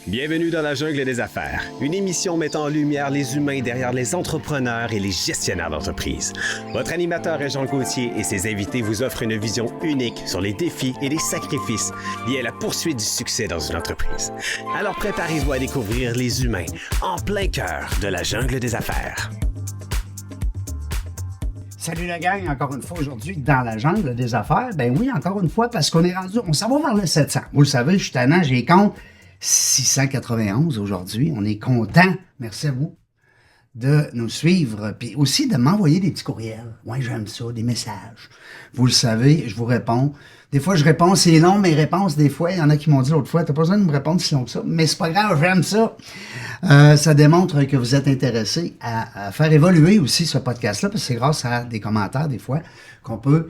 Bienvenue dans la jungle des affaires, une émission mettant en lumière les humains derrière les entrepreneurs et les gestionnaires d'entreprise. Votre animateur est Jean Gauthier et ses invités vous offrent une vision unique sur les défis et les sacrifices liés à la poursuite du succès dans une entreprise. Alors préparez-vous à découvrir les humains en plein cœur de la jungle des affaires. Salut la gang, encore une fois aujourd'hui dans la jungle des affaires. Ben oui, encore une fois, parce qu'on est rendu, on s'en va vers le 700. Vous le savez, je suis tannant, j'ai compte 691 aujourd'hui. On est content, merci à vous, de nous suivre, puis aussi de m'envoyer des petits courriels. Ouais, j'aime ça, des messages. Vous le savez, je vous réponds. Des fois, je réponds, c'est long, mes réponses, des fois, il y en a qui m'ont dit l'autre fois, t'as pas besoin de me répondre si long que ça, mais c'est pas grave, j'aime ça. Ça démontre que vous êtes intéressés à faire évoluer aussi ce podcast-là, parce que c'est grâce à des commentaires, des fois, qu'on peut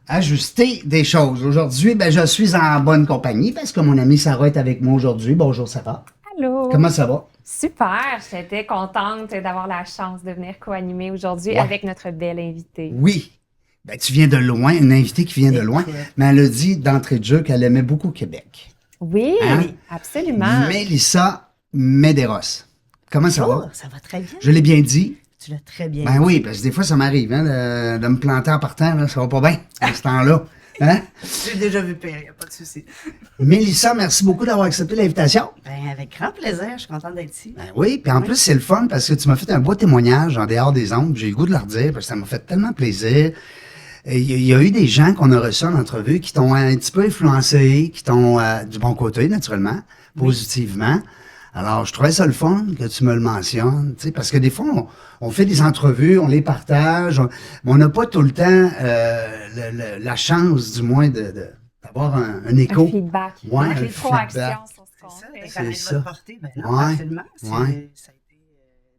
ajuster des choses. Aujourd'hui, ben, je suis en bonne compagnie, parce que mon amie Sarah est avec moi aujourd'hui. Bonjour, Sarah. Allô. Comment ça va? Super, j'étais contente d'avoir la chance de venir co-animer aujourd'hui avec notre belle invitée. Oui. Ben, tu viens de loin, une invitée qui vient de loin, mais elle a dit d'entrée de jeu qu'elle aimait beaucoup Québec. Oui, Hein? absolument. Mélissa Medeiros. Comment ça va? Ça va très bien. Je l'ai bien dit. Tu l'as très bien Ben dit. oui, parce que des fois, ça m'arrive hein, de me planter en partant. Là, ça va pas bien à ce temps-là. Hein? J'ai déjà vu pire, il n'y a pas de souci. Mélissa, merci beaucoup d'avoir accepté l'invitation. Ben, avec grand plaisir, je suis contente d'être ici. Ben oui, puis en plus, c'est le fun parce que tu m'as fait un beau témoignage en dehors des ondes. J'ai eu le goût de leur dire parce que ça m'a fait tellement plaisir. Il y a eu des gens qu'on a reçus en entrevue qui t'ont un petit peu influencé, qui t'ont du bon côté, naturellement, positivement. Alors, je trouvais ça le fun que tu me le mentionnes, tu sais, parce que des fois, on fait des entrevues, on les partage, mais on n'a pas tout le temps la chance, du moins, d'avoir un écho. Un feedback, Ouais, une un rétroaction feedback. sur ce qu'on fait. C'est Connaître ça. votre portée, ben non, Ouais, absolument. ouais. Ça a été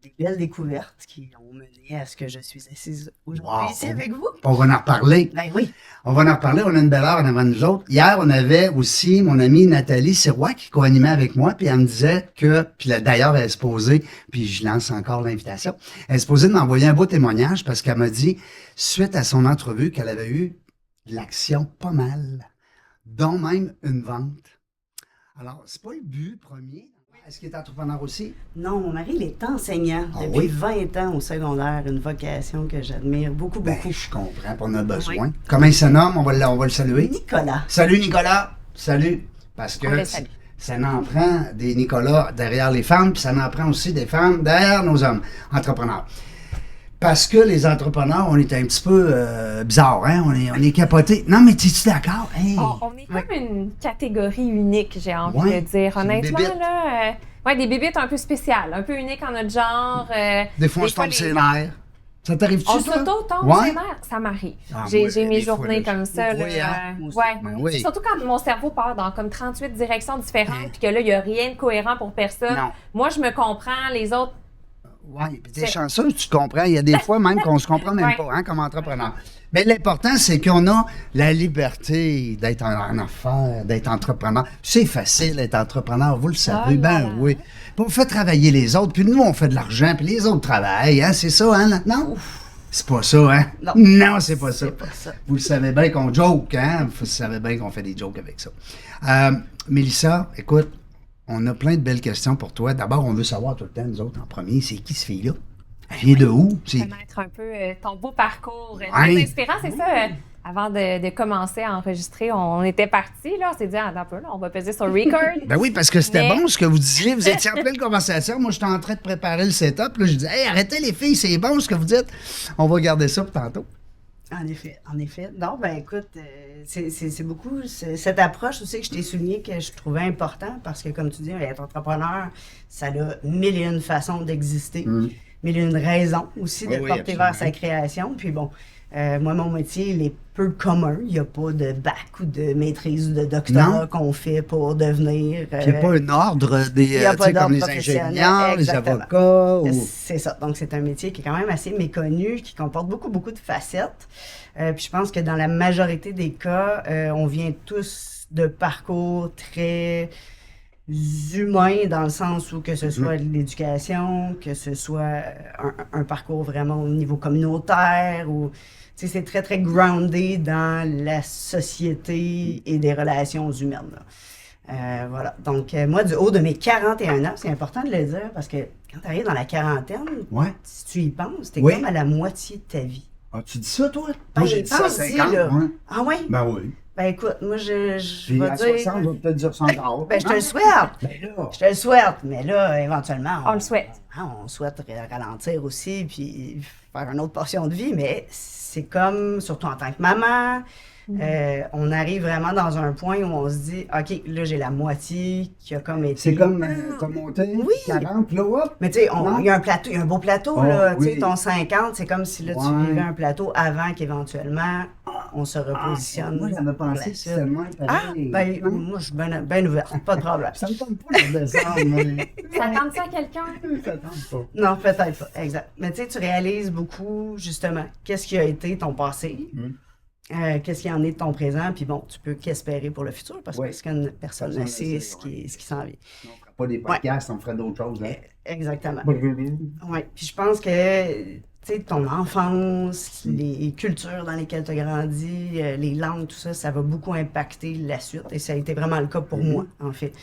des belles découvertes qui ont mené à ce que je suis assise aujourd'hui Wow. ici avec vous. On va en reparler. Ben oui. On va en reparler, on a une belle heure en avant de nous autres. Hier, on avait aussi mon amie Nathalie Sirois qui co-animait avec moi, puis elle me disait que, puis d'ailleurs, elle est supposée, puis je lance encore l'invitation, elle est supposée de m'envoyer un beau témoignage parce qu'elle m'a dit, suite à son entrevue, qu'elle avait eu de l'action pas mal, dont même une vente. Alors, c'est pas le but premier. Est-ce qu'il est entrepreneur aussi? Non, mon mari, il est enseignant Ah depuis oui? 20 ans au secondaire, une vocation que j'admire beaucoup, Ben, beaucoup. je comprends, puis on a besoin. Comment il se nomme? On va le saluer. Nicolas. Salut Nicolas! Salut! Parce que On le salue. ça en prend des Nicolas derrière les femmes, puis ça en prend aussi des femmes derrière nos hommes entrepreneurs. Parce que les entrepreneurs, on est un petit peu bizarres, hein? On est capotés. Non, mais es-tu d'accord? Hey! On est comme une catégorie unique, j'ai envie Ouais, de dire. c'est une Honnêtement, bébite. là, ouais, des bébites un peu spéciales, un peu uniques en notre genre. Des fois, on se tombe ses nerfs. Ça t'arrive-tu, On toi? s'auto-tombe Ouais? ses nerfs, ça m'arrive. Ah, j'ai moi, j'ai mes des fois, journées là, comme ça. oui, Là, hein? Moi aussi. ouais. Ben oui. Surtout quand mon cerveau part dans comme 38 directions différentes, puis que là, il n'y a rien de cohérent pour personne. Non. Moi, je me comprends, les autres. Oui, puis t'es C'est- chanceux, tu te comprends. Il y a des fois même qu'on se comprend même Ouais. pas, hein, comme entrepreneur. Mais l'important, c'est qu'on a la liberté d'être en affaires, d'être entrepreneur. C'est facile d'être entrepreneur, vous le savez. Oh là Ben là. oui. Puis on fait travailler les autres, puis nous, on fait de l'argent, puis les autres travaillent, hein. C'est ça, hein, non? C'est pas ça, hein? Non. C'est pas ça. C'est pas ça. Vous le savez bien qu'on joke, hein? Vous savez bien qu'on fait des jokes avec ça. Mélissa, écoute, on a plein de belles questions pour toi. D'abord, on veut savoir tout le temps, nous autres, en premier, c'est qui ce fille-là? Elle vient de où? C'est... Connaître un peu ton beau parcours. Ouais. Très inspirant, c'est ça. Avant de commencer à enregistrer, on était partis, là. On s'est dit, attends un peu, là, on va peser sur record. Ben oui, parce que c'était Mais- bon ce que vous disiez. Vous étiez en pleine conversation. Moi, j'étais en train de préparer le setup. Là, je disais, hey, arrêtez les filles, c'est bon ce que vous dites. On va garder ça pour tantôt. En effet, en effet. Non, ben écoute, c'est beaucoup cette approche aussi que je t'ai souligné que je trouvais important parce que, comme tu dis, être entrepreneur, ça a mille et une façons d'exister, mille et une raisons aussi de Oui, porter absolument. vers sa création. Puis bon, moi, mon métier, il est peu commun. Il n'y a pas de bac ou de maîtrise ou de doctorat Non. qu'on fait pour devenir... Il n'y a pas un ordre des, il y a tu pas sais, comme d'ordre les professionnel, ingénieurs, les exactement. avocats. Ou... C'est ça. Donc, c'est un métier qui est quand même assez méconnu, qui comporte beaucoup, beaucoup de facettes. Puis je pense que dans la majorité des cas, on vient tous de parcours très humains dans le sens où que ce soit l'éducation, que ce soit un parcours vraiment au niveau communautaire ou... Tu sais, c'est très, très groundé dans la société et des relations humaines, là. Voilà. Donc, moi, du haut de mes 41 ans, c'est important de le dire parce que quand tu arrives dans la quarantaine, Ouais. si tu y penses, t'es Oui. comme à la moitié de ta vie. Ah, tu dis ça, toi? Ben, Moi, j'ai dit ça à pense-y, 50, là. ouais. Ah oui? Ben oui. Ben écoute, moi, je Puis vais à dire... 60, je vais peut-être dire ça encore. Ben, je te le souhaite. Ben là. Je te le souhaite, mais là, éventuellement... On le souhaite. On souhaite ralentir aussi, puis faire une autre portion de vie, mais c'est comme, surtout en tant que maman, on arrive vraiment dans un point où on se dit, OK, là, j'ai la moitié qui a comme été... C'est comme t'as monté, Oui. 40, là, hop. Mais tu sais, Non? il y a un plateau, il y a un beau plateau, Oh, là. Tu sais, oui. ton 50, c'est comme si là, tu Ouais. vivais un plateau avant qu'éventuellement, on se Ah, repositionne. moi, j'avais pour la pensé que suite. c'était le même Ah, pareil. ben, Non? moi, je suis bien ouverte, pas de problème. Ça me tente pas de descendre, mais... Ça tente ça à quelqu'un? Ça tente pas. Non, peut-être pas, exact. Mais tu sais, tu réalises beaucoup, justement, qu'est-ce qui a été ton passé, qu'est-ce qui en est de ton présent, puis bon, tu peux qu'espérer pour le futur, parce Oui. que ce qu'une personne ne Personne ne sait, sait, ce qui s'en vient. On ne ferait pas des podcasts, on ferait d'autres choses, là. Exactement. Oui. Oui, puis je pense que, tu sais, ton enfance, les cultures dans lesquelles tu as grandi, les langues, tout ça, ça va beaucoup impacter la suite, et ça a été vraiment le cas pour moi, en fait.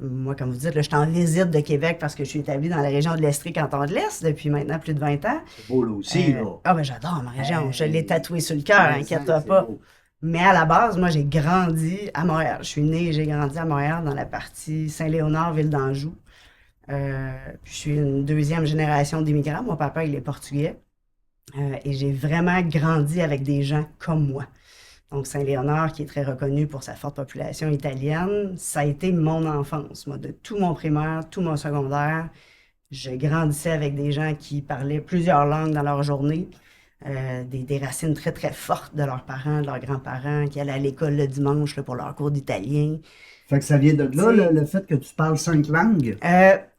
Moi, comme vous dites, là, je suis en visite de Québec parce que je suis établie dans la région de l'Estrie, canton de l'Est, depuis maintenant plus de 20 ans. C'est beau, là aussi, là. Ah, ben j'adore ma région. Je Hey. l'ai tatouée sur le cœur, Ouais, inquiète-toi c'est pas. beau. Mais à la base, moi, j'ai grandi à Montréal. Je suis née et j'ai grandi à Montréal dans la partie Saint-Léonard, ville d'Anjou. Puis je suis une deuxième génération d'immigrants. Mon papa, il est portugais. Et j'ai vraiment grandi avec des gens comme moi. Donc, Saint-Léonard, qui est très reconnu pour sa forte population italienne, ça a été mon enfance. Moi, de tout mon primaire, tout mon secondaire, je grandissais avec des gens qui parlaient plusieurs langues dans leur journée, des racines très, très fortes de leurs parents, de leurs grands-parents, qui allaient à l'école le dimanche là, pour leur cours d'italien. Fait que ça vient de là, C'est- le fait que tu parles 5 langues.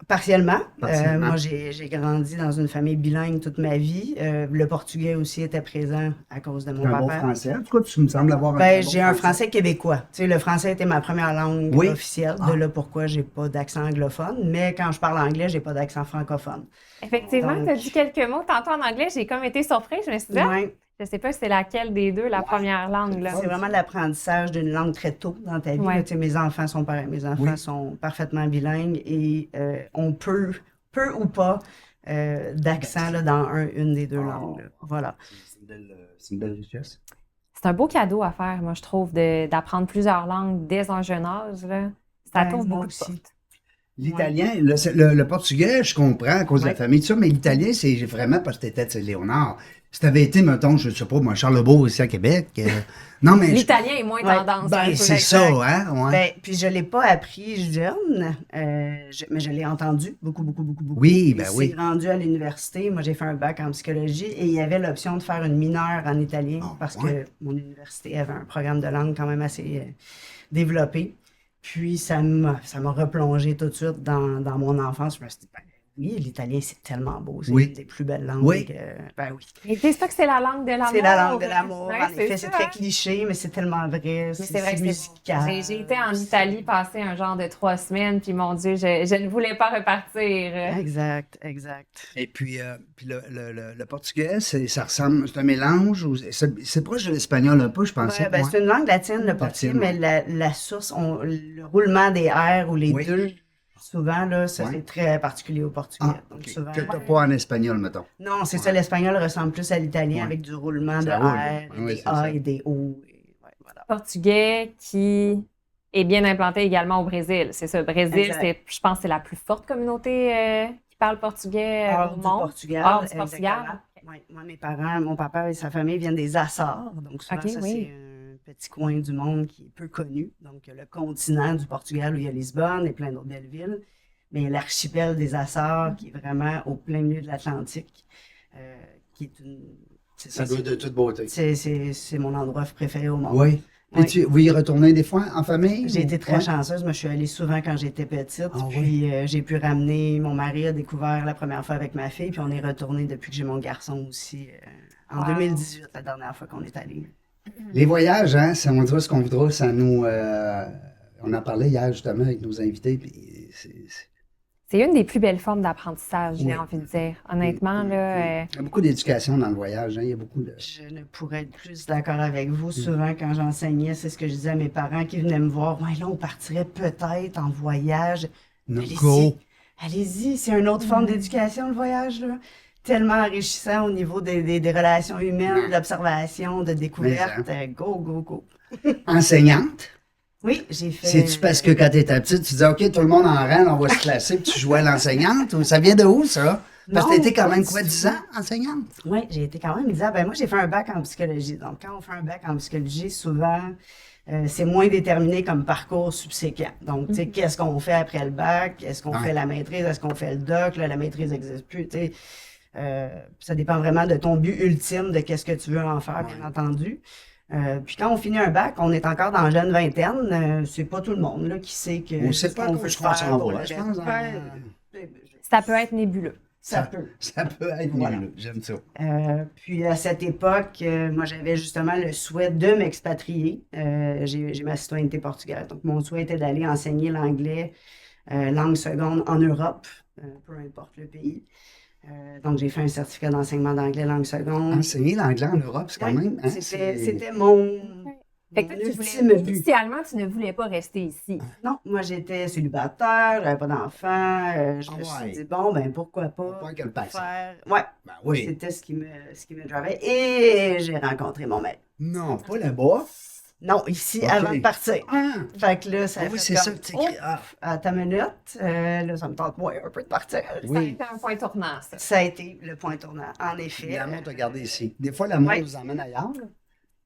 Partiellement. Partiellement. Moi, j'ai grandi dans une famille bilingue toute ma vie. Le portugais aussi était présent à cause de mon Un bon papa. français. En tout cas, tu me sembles avoir Ben, bon j'ai un français québécois. Tu sais, le français était ma première langue Oui. officielle. Ah. De là pourquoi j'ai pas d'accent anglophone. Mais quand je parle anglais, j'ai pas d'accent francophone. Effectivement, Donc- tu as dit quelques mots tantôt en anglais. J'ai comme été surprise. Je me suis dit, ah, Ouais. je sais pas si c'est laquelle des deux, la première langue. Là. C'est vraiment l'apprentissage d'une langue très tôt dans ta vie. Ouais. Là, tu sais, mes enfants sont pareils. Mes enfants Oui. sont parfaitement bilingues et on peut ou pas, d'accent là, dans une des deux langues. Là. Voilà. C'est une belle richesse. C'est un beau cadeau à faire, moi, je trouve, d'apprendre plusieurs langues dès un jeune âge. Là. Ça Ouais, t'ouvre moi beaucoup de aussi. portes. L'italien, le portugais, je comprends à cause de la Ouais. famille, tout ça, mais l'italien, c'est vraiment parce que t'étais de Léonard. Si t'avais été, mettons, je sais pas, moi, Charlesbourg ici à Québec. Non, mais. L'italien est moins Ouais, tendance. Ben, un peu. c'est ça, hein? Ouais. Ben, puis je l'ai pas appris jeune, mais je l'ai entendu beaucoup, beaucoup, beaucoup, beaucoup. Oui, Et ben c'est oui. rendu à l'université. Moi, j'ai fait un bac en psychologie et il y avait l'option de faire une mineure en italien Ah, parce ouais. que mon université avait un programme de langue quand même assez développé. Puis ça m'a replongé tout de suite dans mon enfance. Je me suis dit, ben oui, l'italien, c'est tellement beau. C'est Oui. une des plus belles langues. Oui. Ben oui. Mais dis pas que c'est la langue de l'amour. C'est la langue de l'amour. Ouais, En effet, c'est ça, très hein. cliché, mais c'est tellement vrai. Mais c'est vrai que c'est musical. beau. J'ai été en Italie passer un genre de 3 semaines, puis mon Dieu, je ne voulais pas repartir. Exact, exact. Et puis, le portugais, ça ressemble, c'est un mélange, c'est proche de l'espagnol un peu, je pensais. Ouais, ben, moi. c'est une langue latine, le portugais, Latine, mais la source, le roulement des R ou les Oui. deux, souvent, là, ça, Ouais. c'est très particulier au portugais. Ah, Donc, ok. souvent, Que t'as pas en espagnol, mettons. non, c'est ça, l'espagnol ressemble plus à l'italien Ouais. avec du roulement de Ça roule. R, Ouais, des c'est A ça. et des O. Et, ouais, voilà. Portugais qui est bien implanté également au Brésil. C'est ça, Brésil, Exact. je pense que c'est la plus forte communauté qui parle portugais Hors au du monde. Portugal. Hors du Portugal. exactement. Ouais, moi, mes parents, mon papa et sa famille viennent des Açores. Donc, souvent, Ok, ça, oui. c'est un petit coin du monde qui est peu connu. Donc, le continent du Portugal où il y a Lisbonne et plein d'autres belles villes. Mais il y a l'archipel des Açores qui est vraiment au plein milieu de l'Atlantique, qui est une... Ça doit être de toute beauté. C'est mon endroit préféré au monde. Oui. Et Oui. vous y retournez des fois en famille? J'ai ou- été très Ouais. chanceuse. Moi, je suis allée souvent quand j'étais petite. Ah Puis j'ai pu ramener. Mon mari a découvert la première fois avec ma fille. Puis on est retourné depuis que j'ai mon garçon aussi. En Wow. 2018, la dernière fois qu'on est allé. Les voyages, hein, on dira ce qu'on voudra, ça nous... on en parlait hier justement avec nos invités, puis C'est une des plus belles formes d'apprentissage, j'ai Oui. envie de dire. Honnêtement, là, Il y a beaucoup d'éducation dans le voyage, hein. Il y a beaucoup de... Je ne pourrais être plus d'accord avec vous. Souvent, quand j'enseignais, c'est ce que je disais à mes parents qui venaient me voir. Ouais, là, on partirait peut-être en voyage. No Allez-y. go. Allez-y, c'est une autre forme d'éducation, le voyage, là. Tellement enrichissant au niveau des relations humaines, d'observation, de découverte. Go, go, go. Enseignante. Oui, j'ai fait. C'est-tu parce que quand t'étais petite, tu disais, OK, tout le monde en rang, on va se classer, puis tu jouais à l'enseignante? Ou ça vient de où, ça? Parce que Non, t'étais quand même, pas quoi, du 10 tout. ans enseignante? Oui, j'ai été quand même disant, ben moi j'ai fait un bac en psychologie. Donc quand on fait un bac en psychologie, souvent c'est moins déterminé comme parcours subséquent. Donc tu sais, qu'est-ce qu'on fait après le bac? Est-ce qu'on fait la maîtrise? Est-ce qu'on fait le doc? Là, la maîtrise n'existe plus. Tu sais. Ça dépend vraiment de ton but ultime, de qu'est-ce que tu veux en faire, bien entendu. Puis quand on finit un bac, on est encore dans la jeune vingtaine. C'est pas tout le monde là, qui sait que On sait ce pas qu'on où veut je pense faire en pour va, le je reste. pense, ça peut être nébuleux. Ça peut. Ça peut être Voilà. nul, j'aime ça. Puis à cette époque, moi j'avais justement le souhait de m'expatrier. J'ai ma citoyenneté portugaise. Donc mon souhait était d'aller enseigner l'anglais, langue seconde en Europe, peu importe le pays. Donc j'ai fait un certificat d'enseignement d'anglais langue seconde. Enseigner l'anglais en Europe, c'est quand Ouais, même... hein, c'était mon Fait que toi, tu ultime voulais, but. initialement, tu ne voulais pas rester ici. Non, moi j'étais célibataire, j'avais pas d'enfant. Je me Ah suis ouais. dit, bon, ben pourquoi pas Pas que le passé. faire. Ouais, Ben oui. c'était ce qui me drivait. Et j'ai rencontré mon mec. Non, pas là-bas. Non, ici, Ok. avant de partir. Ah! Fait que là, ça Ah a oui, fait c'est comme, ça que tu oh, écris. Ah. à ta minute, là, ça me tente moins un peu de partir. Ça a Oui. été un point tournant, ça. Ça a été le point tournant, en effet. L'amour t'a gardé ici. Des fois, l'amour Ouais. nous emmène ailleurs. Là.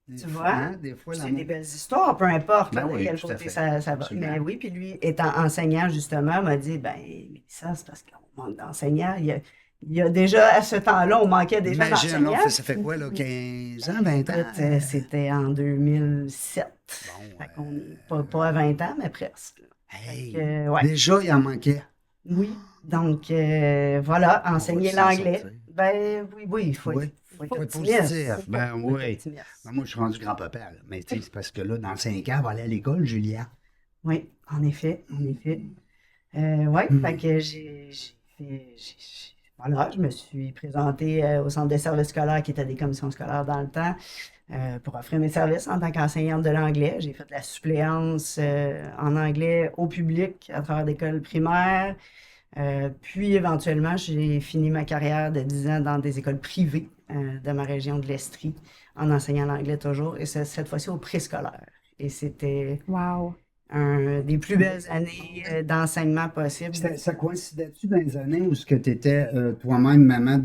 Des Tu fois, vois? hein, des fois, C'est l'amour... des belles histoires, peu importe Ben là, de oui, quel tout à côté fait. ça va. Absolument. Mais oui, puis lui, étant enseignant, justement, m'a dit, ben, Mélissa, c'est parce qu'on manque d'enseignants. Il y a déjà, à ce temps-là, on manquait déjà Imagine, d'enseignants. là, ça fait quoi, là, 15 ans, 20 ans? Écoute, c'était en 2007. Bon, Fait qu'on est pas à 20 ans, mais presque. hey, Ouais. déjà, il en manquait. Oui, donc voilà, enseigner On va s'en l'anglais. sortir. Ben oui, il faut Oui. être, faut Faut être être optimiste. positif. Ben Faut être oui. optimiste. Ben, moi, je suis rendu grand-papa, là. Mais tu sais, c'est parce que là, dans 5 ans, elle va aller à l'école, Julia. Oui, en effet, en effet. Ouais, fait que j'ai fait, voilà, je me suis présentée au centre de services scolaires qui était des commissions scolaires dans le temps pour offrir mes services en tant qu'enseignante de l'anglais. J'ai fait de la suppléance en anglais au public à travers l'école primaire. Puis éventuellement, j'ai fini ma carrière de 10 ans dans des écoles privées de ma région de l'Estrie en enseignant l'anglais toujours, et cette fois-ci au préscolaire. Et c'était Wow. des plus belles années d'enseignement possible. Ça coïncidait-tu dans les années où tu étais toi-même maman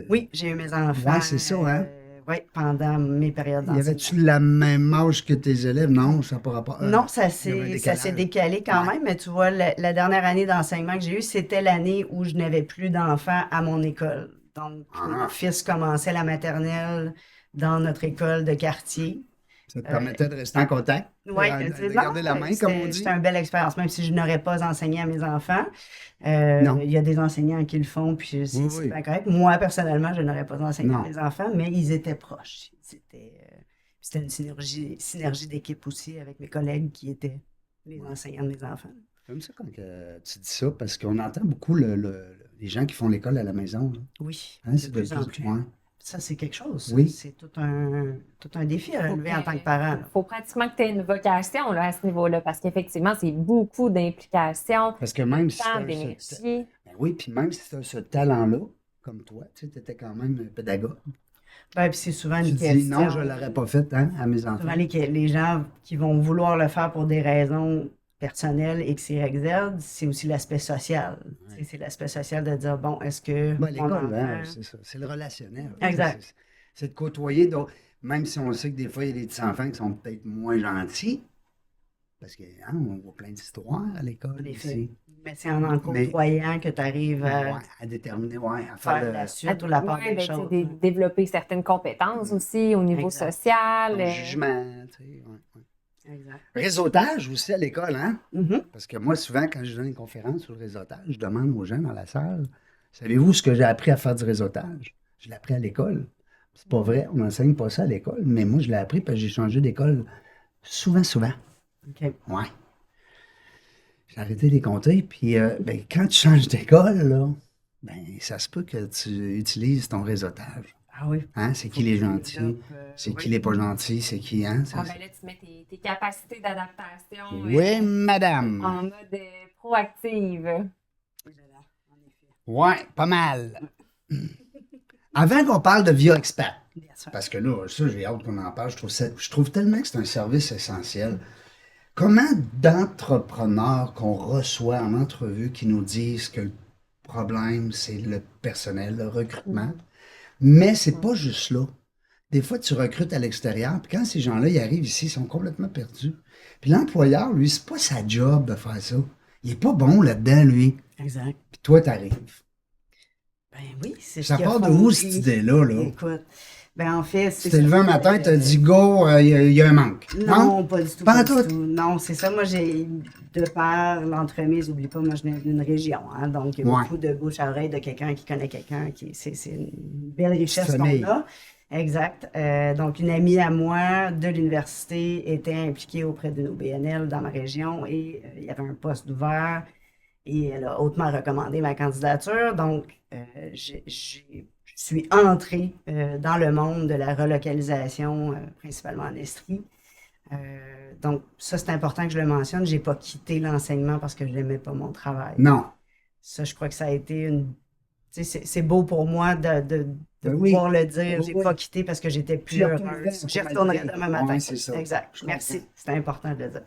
Oui, j'ai eu mes enfants. Ouais, c'est ça, hein? Oui, pendant mes périodes Y d'enseignement. avait-tu la même âge que tes élèves? Non, ça n'a pas rapport. Non, ça il y avait un s'est décalage. décalé quand Ouais. même, mais tu vois, la dernière année d'enseignement que j'ai eue, c'était l'année où je n'avais plus d'enfants à mon école. Donc, mon fils commençait la maternelle dans notre école de quartier. Ça te permettait de rester en contact? Oui, de garder la main, comme on dit? C'était une belle expérience, même si je n'aurais pas enseigné à mes enfants. Non. Il y a des enseignants qui le font, puis c'est bien correct. Moi, personnellement, je n'aurais pas enseigné Non. à mes enfants, mais ils étaient proches. C'était une synergie d'équipe aussi avec mes collègues qui étaient les enseignants de mes enfants. J'aime ça quand tu dis ça, parce qu'on entend beaucoup les gens qui font l'école à la maison. Là. Oui, Hein, c'est de plus en plus. ouais. Ça, c'est quelque chose. Oui. C'est tout un défi à relever en tant que parent. Il faut pratiquement que tu aies une vocation là, à ce niveau-là, parce qu'effectivement, c'est beaucoup d'implications, Parce que même si temps, t'as d'énergie. ben oui, puis même si tu as ce talent-là, comme toi, tu étais quand même pédagogue. Ben, puis c'est souvent Tu une dis question. non, je ne l'aurais pas fait hein, à mes enfants. Souvent, les gens qui vont vouloir le faire pour des raisons personnelles, X, Y, Z, c'est aussi l'aspect social. Tu sais, c'est l'aspect social de dire, bon, est-ce que Ben, mon l'école, hein, enfant- c'est ça. C'est le relationnel. Exact. C'est de côtoyer d'autres. Même si on sait que des fois, il y a des petits enfants qui sont peut-être moins gentils. Parce qu'on voit plein d'histoires à l'école. En effet. ici. Mais c'est en Mais- côtoyant que tu arrives à Ouais, à déterminer, à faire faire la suite ou la part Ouais, des ben, choses. tu sais, développer certaines compétences aussi au niveau Exact. social. le jugement. Tu sais, ouais. Exact. Réseautage aussi à l'école, hein? Mhm. Parce que moi, souvent, quand je donne une conférence sur le réseautage, je demande aux gens dans la salle, savez-vous ce que j'ai appris à faire du réseautage? Je l'ai appris à l'école. C'est pas vrai, on n'enseigne pas ça à l'école, mais moi, je l'ai appris parce que j'ai changé d'école souvent. OK. Ouais. J'ai arrêté de les compter. Puis, ben, quand tu changes d'école, là, ben, ça se peut que tu utilises ton réseautage. Ah oui. Hein? C'est qui les gentils? C'est qui les pas gentils? C'est qui, hein? Ah, ben là, tu mets tes capacités d'adaptation Oui, madame. en mode proactive. Ouais, pas mal. Avant qu'on parle de Via Expat, Bien sûr. parce que là, ça, j'ai hâte qu'on en parle, je trouve tellement que c'est un service essentiel. Comment d'entrepreneurs qu'on reçoit en entrevue qui nous disent que le problème, c'est le personnel, le recrutement, mais c'est pas juste là. Des fois, tu recrutes à l'extérieur, puis quand ces gens-là, ils arrivent ici, ils sont complètement perdus. Puis l'employeur, lui, c'est pas sa job de faire ça. Il est pas bon là-dedans, lui. Exact. Puis toi, t'arrives. Ben oui, c'est Ça ce qui a part de où, fondé. cette idée-là, là? Écoute, ben en fait, Tu c'est t'es levé un matin, t'as dit, go, il y a un manque. Non, pas du tout. Pas Pas en du tout. tout. Non, c'est ça. Moi, j'ai, de par l'entremise, n'oublie pas, moi, je viens d'une région. Hein, donc, il y a Ouais. beaucoup de bouche à oreille de quelqu'un qui connaît quelqu'un. C'est une belle richesse famille. qu'on a. Exact. Donc, une amie à moi de l'université était impliquée auprès d'une OBNL dans ma région et il y avait un poste ouvert et elle a hautement recommandé ma candidature. Donc, je suis entrée dans le monde de la relocalisation, principalement en Estrie. Donc, ça, c'est important que je le mentionne. J'ai pas quitté l'enseignement parce que je n'aimais pas mon travail. Non. Ça, je crois que ça a été une... Tu sais, c'est beau pour moi de Ben oui. pouvoir le dire. Oui, J'ai oui. pas quitté parce que j'étais plus J'y retournerais, heureuse. J'y pour retournerai malgré. demain matin. Ouais, c'est ça. Exact. Je Merci. comprends. C'est important de le dire.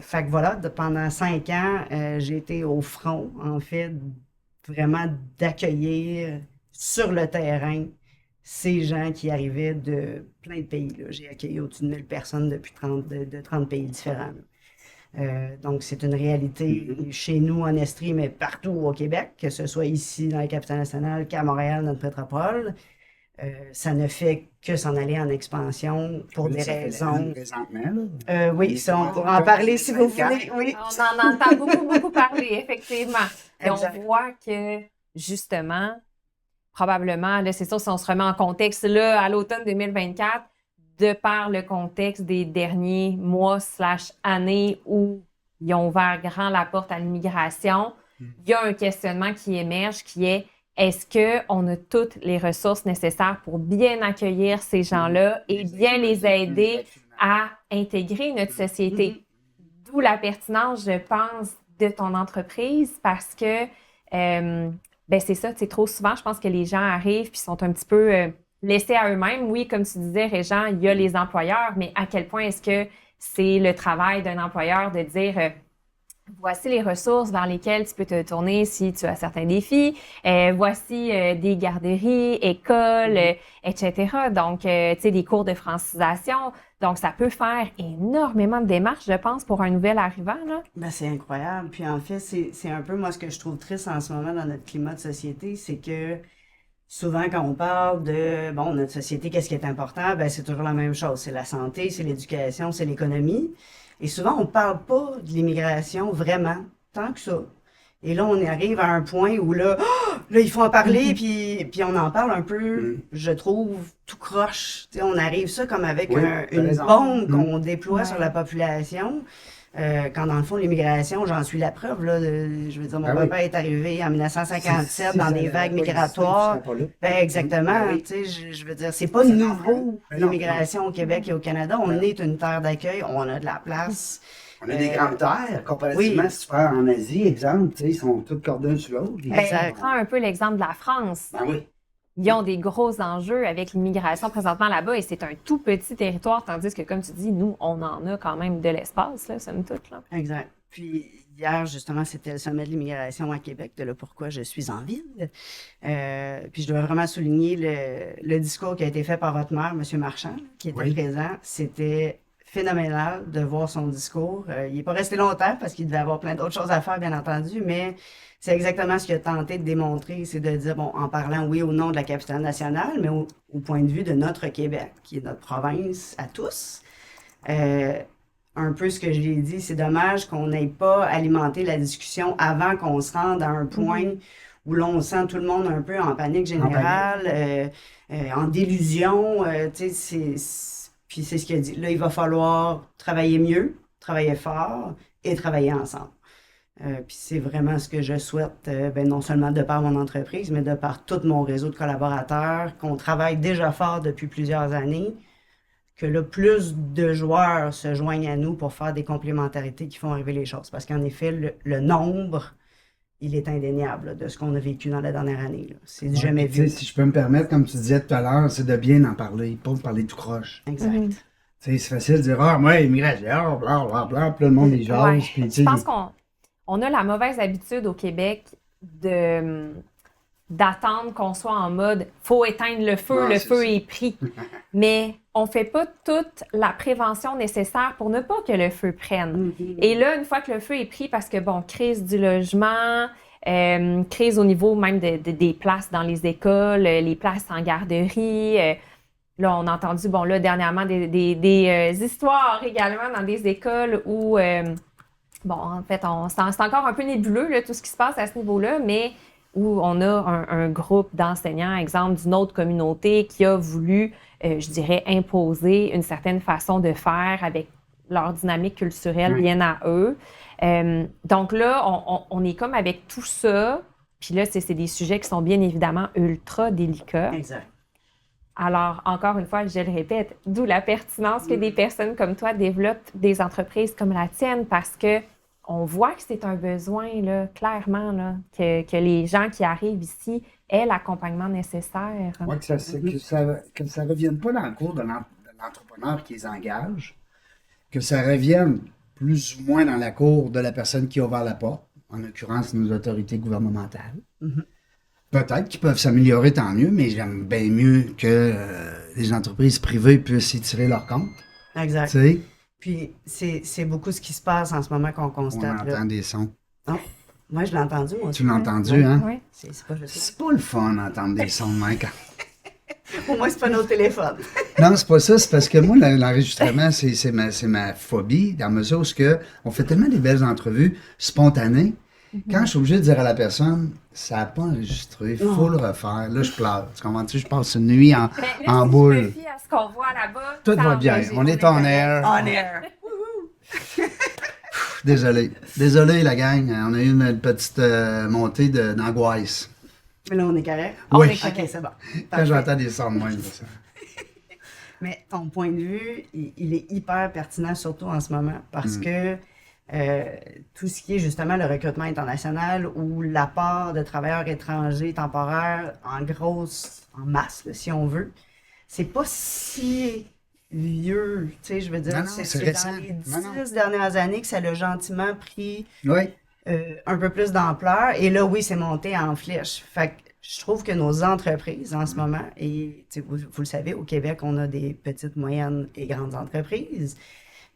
Fait que voilà, pendant 5 ans, j'ai été au front, en fait, vraiment d'accueillir sur le terrain ces gens qui arrivaient de plein de pays, là. J'ai accueilli au-dessus de 1000 personnes depuis 30, de 30 pays différents, là. Donc, c'est une réalité chez nous en Estrie, mais partout au Québec, que ce soit ici dans la capitale nationale qu'à Montréal, notre métropole. Ça ne fait que s'en aller en expansion pour des Ça fait raisons. présentement, là. Oui, ça, on pourra en parler si vous voulez. Oui. On en entend beaucoup, beaucoup parler, effectivement. Et Exact. on voit que, justement, probablement, là, c'est sûr, si on se remet en contexte, là, à l'automne 2024, de par le contexte des derniers mois/années où ils ont ouvert grand la porte à l'immigration, il y a un questionnement qui émerge qui est est-ce qu'on a toutes les ressources nécessaires pour bien accueillir ces gens-là et bien les aider à intégrer notre société? D'où la pertinence, je pense, de ton entreprise parce que ben c'est ça, trop souvent, je pense que les gens arrivent puis sont un petit peu laissés à eux-mêmes. Oui, comme tu disais, Régent, il y a les employeurs, mais à quel point est-ce que c'est le travail d'un employeur de dire voici les ressources vers lesquelles tu peux te tourner si tu as certains défis. Voici des garderies, écoles, etc. Donc, tu sais, des cours de francisation. Donc, ça peut faire énormément de démarches, je pense, pour un nouvel arrivant, là. Ben, c'est incroyable. Puis en fait, c'est un peu moi ce que je trouve triste en ce moment dans notre climat de société, c'est que souvent quand on parle de, bon, notre société, qu'est-ce qui est important? Ben, c'est toujours la même chose. C'est la santé, c'est l'éducation, c'est l'économie. Et souvent, on ne parle pas de l'immigration vraiment, tant que ça. Et là, on arrive à un point où là, là il faut en parler, puis on en parle un peu, je trouve, tout croche. Tu sais, on arrive ça comme avec Oui, une t'as raison. bombe qu'on déploie Ouais. sur la population. Quand dans le fond, l'immigration, j'en suis la preuve. Là, je veux dire, mon Ah oui. papa est arrivé en 1957 Si dans ça des n'avait vagues pas existé, migratoires. tu serais pas là. Ben, exactement. Ben oui. Tu sais, je veux dire, c'est pas nouveau, Ben non, l'immigration au Québec et au Canada. On Ben est une terre d'accueil, on a de la place. On a des grandes terres, comparativement, oui. si tu prends en Asie, exemple, tu sais, ils sont tous cordés sur l'autre. Ils- Exact. Prends un peu l'exemple de la France. Ben oui. Ils ont des gros enjeux avec l'immigration présentement là-bas et c'est un tout petit territoire, tandis que, comme tu dis, nous, on en a quand même de l'espace, là, somme toute, là. Exact. Puis hier, justement, c'était le sommet de l'immigration à Québec, de là pourquoi je suis en ville. Puis je dois vraiment souligner le discours qui a été fait par votre maire, M. Marchand, qui était Oui. présent. C'était phénoménal de voir son discours. Il n'est pas resté longtemps parce qu'il devait avoir plein d'autres choses à faire, bien entendu, mais c'est exactement ce qu'il a tenté de démontrer, c'est de dire, bon, en parlant, oui, au nom de la capitale nationale, mais au point de vue de notre Québec, qui est notre province à tous. Un peu ce que j'ai dit, c'est dommage qu'on n'ait pas alimenté la discussion avant qu'on se rende à un point où l'on sent tout le monde un peu en panique générale, en délusion. Tu sais, puis c'est ce qu'il a dit. Là, il va falloir travailler mieux, travailler fort, et travailler ensemble. Puis c'est vraiment ce que je souhaite, non seulement de par mon entreprise, mais de par tout mon réseau de collaborateurs, qu'on travaille déjà fort depuis plusieurs années, que là, plus de joueurs se joignent à nous pour faire des complémentarités qui font arriver les choses. Parce qu'en effet, le nombre, il est indéniable là, de ce qu'on a vécu dans la dernière année. Là. C'est jamais vu. Si je peux me permettre, comme tu disais tout à l'heure, c'est de bien en parler, pas de parler tout croche. Exact. C'est facile de dire « Ah, moi, immigration, blablabla, puis le monde est jase. Ouais. Puis, Je pense qu'on a la mauvaise habitude au Québec d'attendre qu'on soit en mode « faut éteindre le feu, Ouais, le feu ça. est pris ». Mais on ne fait pas toute la prévention nécessaire pour ne pas que le feu prenne. Et là, une fois que le feu est pris, parce que, crise du logement, crise au niveau même des places dans les écoles, les places en garderie. Là, on a entendu, dernièrement, des histoires également dans des écoles où, en fait, c'est encore un peu nébuleux, là, tout ce qui se passe à ce niveau-là, mais où on a un groupe d'enseignants, exemple, d'une autre communauté qui a voulu, je dirais, imposer une certaine façon de faire avec leur dynamique culturelle bien à eux. Donc là, on est comme avec tout ça, puis là, c'est des sujets qui sont bien évidemment ultra délicats. Exact. Alors, encore une fois, je le répète, d'où la pertinence que des personnes comme toi développent des entreprises comme la tienne, parce que on voit que c'est un besoin, là, clairement, là, que les gens qui arrivent ici aient l'accompagnement nécessaire. Ouais, que ça ne revienne pas dans le cours de l'entrepreneur qui les engage, que ça revienne plus ou moins dans la cour de la personne qui a ouvert la porte, en l'occurrence nos autorités gouvernementales. Peut-être qu'ils peuvent s'améliorer, tant mieux, mais j'aime bien mieux que les entreprises privées puissent y tirer leur compte. Exact. Tu sais, Puis c'est beaucoup ce qui se passe en ce moment qu'on on constate. entend Là. des sons. Non. Moi, je l'ai entendu, moi aussi. Tu l'as entendu, hein? Oui. C'est pas juste. C'est pas le fun d'entendre des sons de même. Pour moi, c'est pas nos téléphones. Non, c'est pas ça, c'est parce que moi, l'enregistrement, c'est ma phobie, dans la mesure où on fait tellement des belles entrevues spontanées. Quand je suis obligé de dire à la personne, ça n'a pas enregistré, il faut le refaire. Là, je pleure. Tu comprends-tu? Je passe une nuit en Mais là, si boule. je me fie à ce qu'on voit là-bas, Tout ça va bien. enregistre. On est en air. On air. Désolé. Désolé, la gang. On a eu une petite montée d'angoisse. Mais là, on est correct? Oui. OK, c'est bon. Quand Parfait. j'entends des sons de même, ça. Mais ton point de vue, il est hyper pertinent, surtout en ce moment, parce que tout ce qui est justement le recrutement international ou l'apport de travailleurs étrangers temporaires en masse, là, si on veut, c'est pas si vieux, tu sais, je veux dire, Non, non, c'est c'est dans récent. les Non, non. 10 dernières années que ça l'a gentiment pris Oui. un peu plus d'ampleur. Et là, oui, c'est monté en flèche. Fait que je trouve que nos entreprises en ce moment, et tu sais, vous le savez, au Québec, on a des petites, moyennes et grandes entreprises.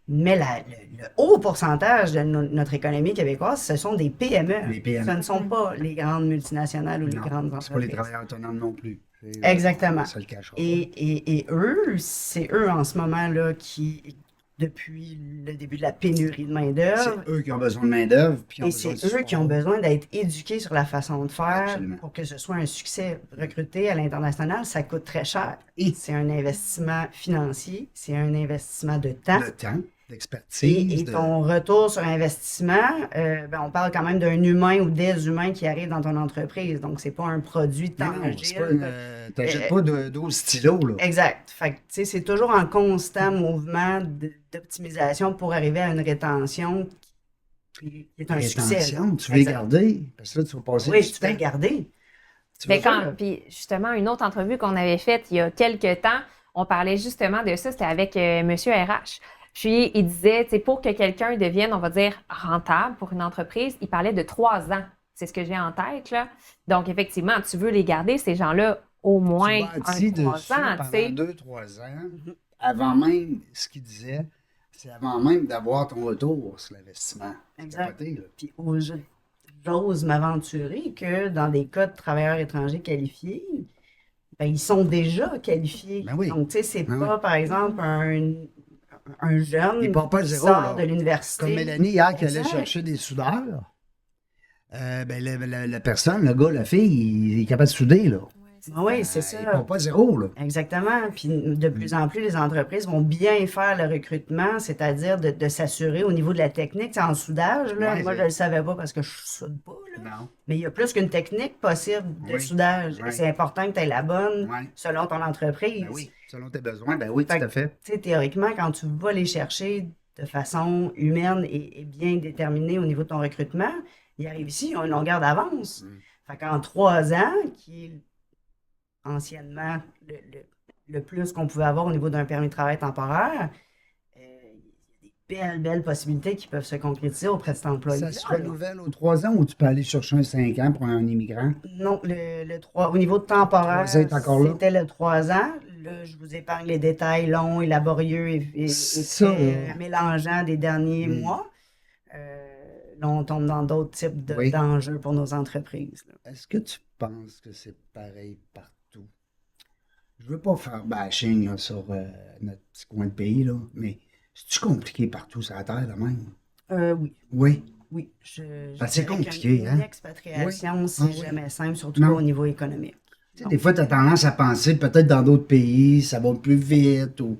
Mais le haut pourcentage de notre économie québécoise, ce sont des PME. Les PME. Ce ne sont pas les grandes multinationales ou les Non, grandes c'est pas les entreprises. travailleurs autonomes non plus. Exactement. Ça le cachera. Et eux, c'est eux en ce moment-là qui, depuis le début de la pénurie de main-d'œuvre, C'est eux qui ont besoin de main-d'œuvre. et c'est eux qui ont besoin d'être éduqués sur la façon de faire Absolument. pour que ce soit un succès. Recruter à l'international, ça coûte très cher. Et C'est un investissement financier, c'est un investissement de temps. le temps, l'expertise. Et ton retour sur investissement, on parle quand même d'un humain ou des humains qui arrivent dans ton entreprise. Donc, c'est pas un produit Non, non, tangible. c'est pas t'achètes pas 12 stylos, là. Exact. Fait que, tu sais, c'est toujours en constant mouvement d'optimisation pour arriver à une rétention qui est un succès. Rétention, tu veux les Exact. garder. Parce que là, tu vas passer Oui, du tu peux le temps. garder. Tu Mais vas faire- puis justement, une autre entrevue qu'on avait faite il y a quelques temps, on parlait justement de ça, c'était avec Monsieur RH. Puis, il disait, tu sais, pour que quelqu'un devienne, on va dire, rentable pour une entreprise, il parlait de 3 ans. C'est ce que j'ai en tête, là. Donc, effectivement, tu veux les garder, ces gens-là, au moins tu bâtis 3 dessus ans, tu sais. pendant 2-3 ans, avant même, ce qu'il disait, c'est avant même d'avoir ton retour sur l'investissement. C'est Exact. capoté, là. Puis j'ose m'aventurer que dans des cas de travailleurs étrangers qualifiés, ben, ils sont déjà qualifiés. Ben oui. Donc, tu sais, c'est Ben pas, par exemple, un jeune Il part pas de qui zéro, sort là. de l'université. Comme Mélanie, hier, qui allait Exact. chercher des soudeurs, la personne, le gars, la fille, il est capable de souder, là. Oui, c'est Ils ça. partent pas à zéro, là. Exactement. Puis de plus en plus, les entreprises vont bien faire le recrutement, c'est-à-dire de s'assurer au niveau de la technique. Tu sais, en soudage, là, Ouais, moi, c'est- je ne le savais pas parce que je soude pas, là. Non. Mais il y a plus qu'une technique possible de Oui. soudage. Ouais. C'est important que tu aies la bonne Ouais. selon ton entreprise. Ben oui, selon tes besoins, ben oui, tout Fait à fait. Tu sais, théoriquement, quand tu vas les chercher de façon humaine et bien déterminée au niveau de ton recrutement, ils arrivent ici, ils ont une longueur d'avance. Fait qu'en 3 ans, qui est anciennement le plus qu'on pouvait avoir au niveau d'un permis de travail temporaire, il y a des belles possibilités qui peuvent se concrétiser auprès de cet employé-là. Ça se renouvelle aux 3 ans ou tu peux aller chercher un 5 ans pour un immigrant? Non, au niveau de temporaire, 3 ans est encore là? c'était le 3 ans. Là, je vous épargne les détails longs et laborieux et Ça, très mélangeants des derniers mois. Là, on tombe dans d'autres types Oui. d'enjeux pour nos entreprises, là. Est-ce que tu penses que c'est pareil partout? Je veux pas faire bashing là, sur notre petit coin de pays, là, mais c'est-tu compliqué partout sur la Terre, là même? Oui. Oui. Oui, Ben, c'est dirais compliqué, qu'une hein? expatriation, Oui. c'est Ah oui. jamais simple, surtout Non. pas au niveau économique. Tu sais, des fois, tu as tendance à penser peut-être dans d'autres pays, ça va plus vite ou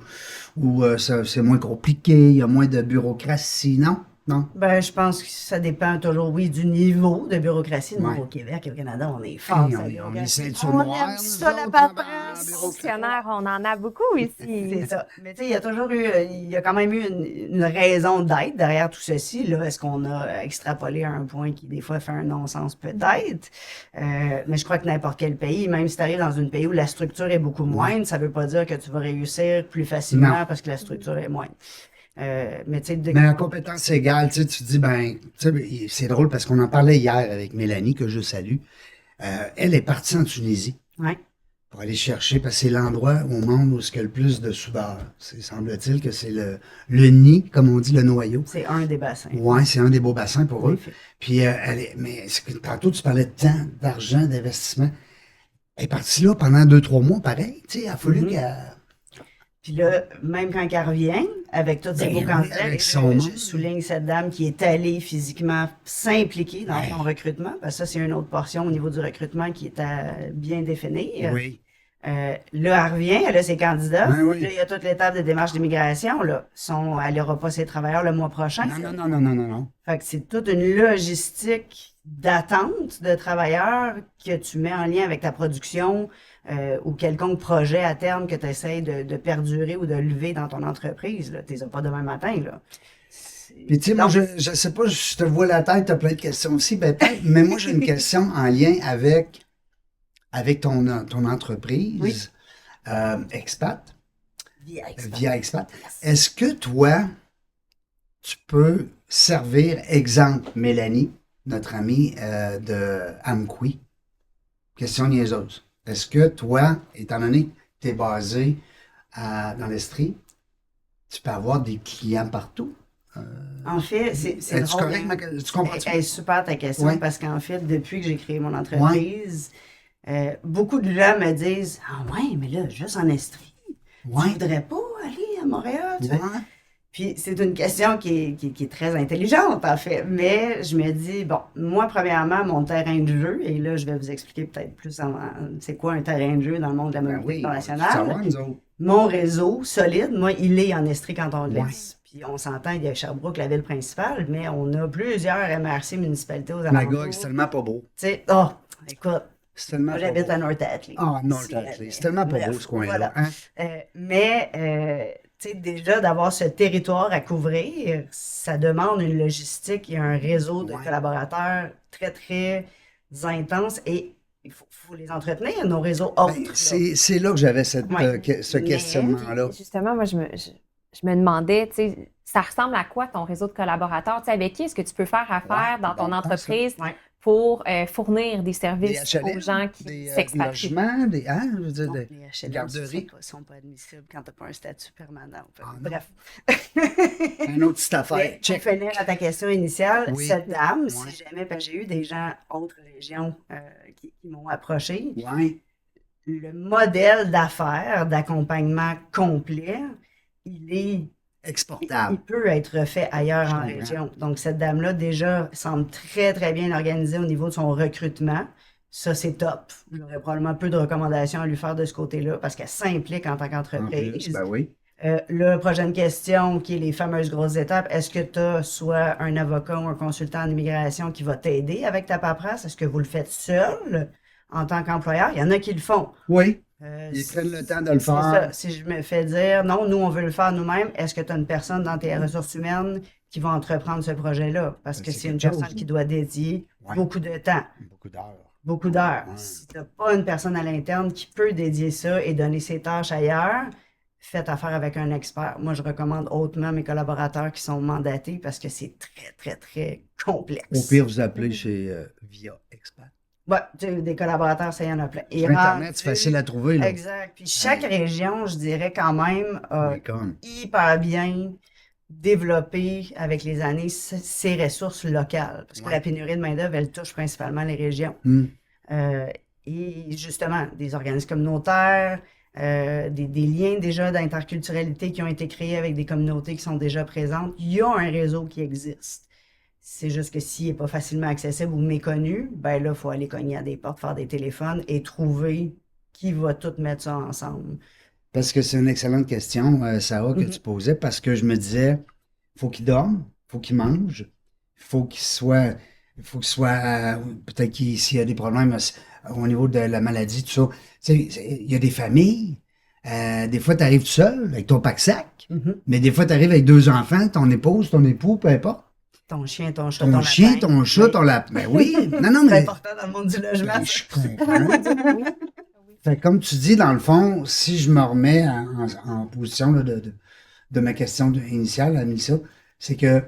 c'est moins compliqué, il y a moins de bureaucratie. Non? Non. Ben, je pense que ça dépend toujours, oui, du niveau de bureaucratie. Nous, Ouais. au Québec et au Canada, on est fort. Hey, ça, on est bureaucratie. ceinture On noire, aime nous ça, la autres, paperasse. Fonctionnaires, on en a beaucoup ici. C'est ça. Mais tu sais, il y a toujours eu, il y a quand même eu une raison d'être derrière tout ceci. Là, est-ce qu'on a extrapolé à un point qui, des fois, fait un non-sens? Peut-être. Mais je crois que n'importe quel pays, même si tu arrives dans un pays où la structure est beaucoup moindre, ça veut pas dire que tu vas réussir plus facilement Non. parce que la structure est moindre. Mais tu sais, Mais à compétence égale, tu sais, tu dis, ben, tu sais, c'est drôle parce qu'on en parlait hier avec Mélanie, que je salue. Elle est partie en Tunisie Ouais. pour aller chercher, parce que c'est l'endroit au monde où il y a le plus de soudeurs. Semble-t-il que c'est le nid, comme on dit, le noyau. C'est un des bassins. Ouais, c'est un des beaux bassins pour eux. effet. Puis, mais tantôt, tu parlais de temps, d'argent, d'investissement. Elle est partie là pendant 2-3 mois, pareil. Tu sais, il a fallu qu'elle. Puis là, même quand elle revient, avec tous ces Ben beaux oui, candidats, avec je son nom. souligne cette dame qui est allée physiquement s'impliquer dans Ouais. son recrutement, parce que ça, c'est une autre portion au niveau du recrutement qui est à bien définir. Oui. Là, elle revient, elle a ses candidats. Ben oui. Là, il y a toute l'étape de démarche d'immigration. Là. Elle n'aura pas ses travailleurs le mois prochain. Non. Fait que c'est toute une logistique d'attente de travailleurs que tu mets en lien avec ta production ou quelconque projet à terme que tu essaies de perdurer ou de lever dans ton entreprise. Tu les as pas demain matin. Là. Puis tu sais, moi, je sais pas, je te vois la tête, tu as plein de questions aussi, ben, peut-être, mais moi, j'ai une question en lien avec ton entreprise, Expat, via Expat. Est-ce que toi, tu peux servir, exemple, Mélanie, notre amie de Amqui, question niaiseuse. Est-ce que toi, étant donné que tu es basé dans l'Estrie, tu peux avoir des clients partout? En fait, c'est Es-tu drôle, correct, hein? tu comprends? Elle est super ta question Ouais. parce qu'en fait, depuis que j'ai créé mon entreprise, beaucoup de gens me disent « Ah ouais, mais là, juste en Estrie, tu voudrais pas aller à Montréal? Tu fais- Ouais. Puis c'est une question qui est très intelligente, en fait. Mais je me dis, bon, moi, premièrement, mon terrain de jeu, et là, je vais vous expliquer peut-être plus c'est quoi un terrain de jeu dans le monde de la Ben mobilité oui, on veut internationale. savoir, nous autres. Mon réseau solide, moi, il est en Estrie canton de Ouais. l'Est. Puis on s'entend, il y a Sherbrooke, la ville principale, mais on a plusieurs MRC municipalités aux Magog, alentours. c'est tellement pas beau. Tu sais, oh, écoute, C'est tellement moi, pas j'habite beau. à North Atlee. Ah, North Si, Atlee. C'est tellement pas bref, beau, ce coin-là. voilà. Hein? Tu sais, déjà, d'avoir ce territoire à couvrir, ça demande une logistique et un réseau de Ouais. collaborateurs très, très intense et il faut les entretenir, nos réseaux autres. Ben, là. c'est là que j'avais ce Ouais. questionnement-là. Justement, moi, je me demandais, tu sais, ça ressemble à quoi ton réseau de collaborateurs? Tu sais, avec qui est-ce que tu peux faire affaire dans ton bon, entreprise Ouais. pour fournir des services Des HLM, aux gens qui des s'expatrient? logements, je veux dire, Non, des les HLM garderies. ne sont pas admissibles quand tu n'as pas un statut permanent. Fait que, Ah, non. bref. Une autre petite affaire. Mais pour Check. finir à ta question initiale, Oui. cette dame, Ouais. si jamais, parce que j'ai eu des gens autres régions qui m'ont approché, Ouais. le modèle d'affaires, d'accompagnement complet, il Exportable. peut être fait ailleurs Je en comprends. région. Donc, cette dame-là, déjà, semble très, très bien organisée au niveau de son recrutement. Ça, c'est top. J'aurais probablement peu de recommandations à lui faire de ce côté-là parce qu'elle s'implique en tant En qu'entreprise. plus, ben oui. Là, prochaine question, qui est les fameuses grosses étapes. Est-ce que tu as soit un avocat ou un consultant en immigration qui va t'aider avec ta paperasse? Est-ce que vous le faites seul en tant qu'employeur? Il y en a qui le font. Oui, Euh, ils prennent le temps de le c'est faire. ça. Si je me fais dire, non, nous, on veut le faire nous-mêmes, est-ce que tu as une personne dans tes ressources humaines qui va entreprendre ce projet-là? Parce Ben, que c'est c'est une quelque chose. personne qui doit dédier Ouais. beaucoup de temps, Beaucoup d'heures. beaucoup d'heures. Ouais. Si tu n'as pas une personne à l'interne qui peut dédier ça et donner ses tâches ailleurs, faites affaire avec un expert. Moi, je recommande hautement mes collaborateurs qui sont mandatés parce que c'est très, très, très complexe. Au pire, vous appelez chez Via Expat. Ouais, tu sais, des collaborateurs, ça y en a plein. Et Sur Internet, rendu- c'est facile à trouver. Là. Exact. Puis chaque région, je dirais quand même, a Mais comme. hyper bien développé avec les années ses ressources locales. Parce que Ouais. la pénurie de main-d'œuvre, elle touche principalement les régions. Hmm. Et justement, des organismes communautaires, des liens déjà d'interculturalité qui ont été créés avec des communautés qui sont déjà présentes. Il y a un réseau qui existe. C'est juste que s'il n'est pas facilement accessible ou méconnu, ben là, il faut aller cogner à des portes, faire des téléphones et trouver qui va tout mettre ça ensemble. Parce que c'est une excellente question, Sarah, que Mhm. tu posais, parce que je me disais, faut qu'il dorme, faut qu'il mange, faut qu'il soit, peut-être s'il y a des problèmes au niveau de la maladie, tout ça. Tu sais, il y a des familles, des fois, tu arrives tout seul avec ton pack-sac, Mhm. mais des fois, tu arrives avec 2 enfants, ton épouse, ton époux, peu importe. Ton chien, ton chat, Ton chien, lapin. ton chat, Oui. ton lapin. Ben oui, non, C'est mais important dans le monde du logement. ben, je comprends. Fait que comme tu dis, dans le fond, si je me remets en position là, de ma question initiale à Mélissa, c'est que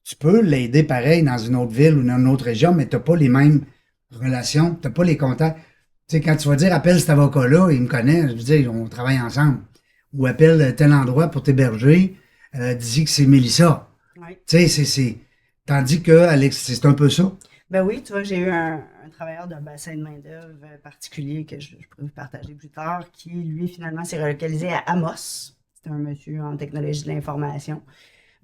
tu peux l'aider pareil dans une autre ville ou dans une autre région, mais tu n'as pas les mêmes relations, tu n'as pas les contacts. Tu sais, quand tu vas dire appelle cet avocat-là, il me connaît, je veux dire, on travaille ensemble. Ou appelle tel endroit pour t'héberger, dis que c'est Mélissa. Oui. Tu sais, c'est. Tandis que Alex, c'est un peu ça. Ben oui, tu vois, j'ai eu un travailleur d'un bassin de main-d'œuvre particulier que je pourrais vous partager plus tard, qui, lui, finalement, s'est relocalisé à Amos. C'est un monsieur en technologie de l'information.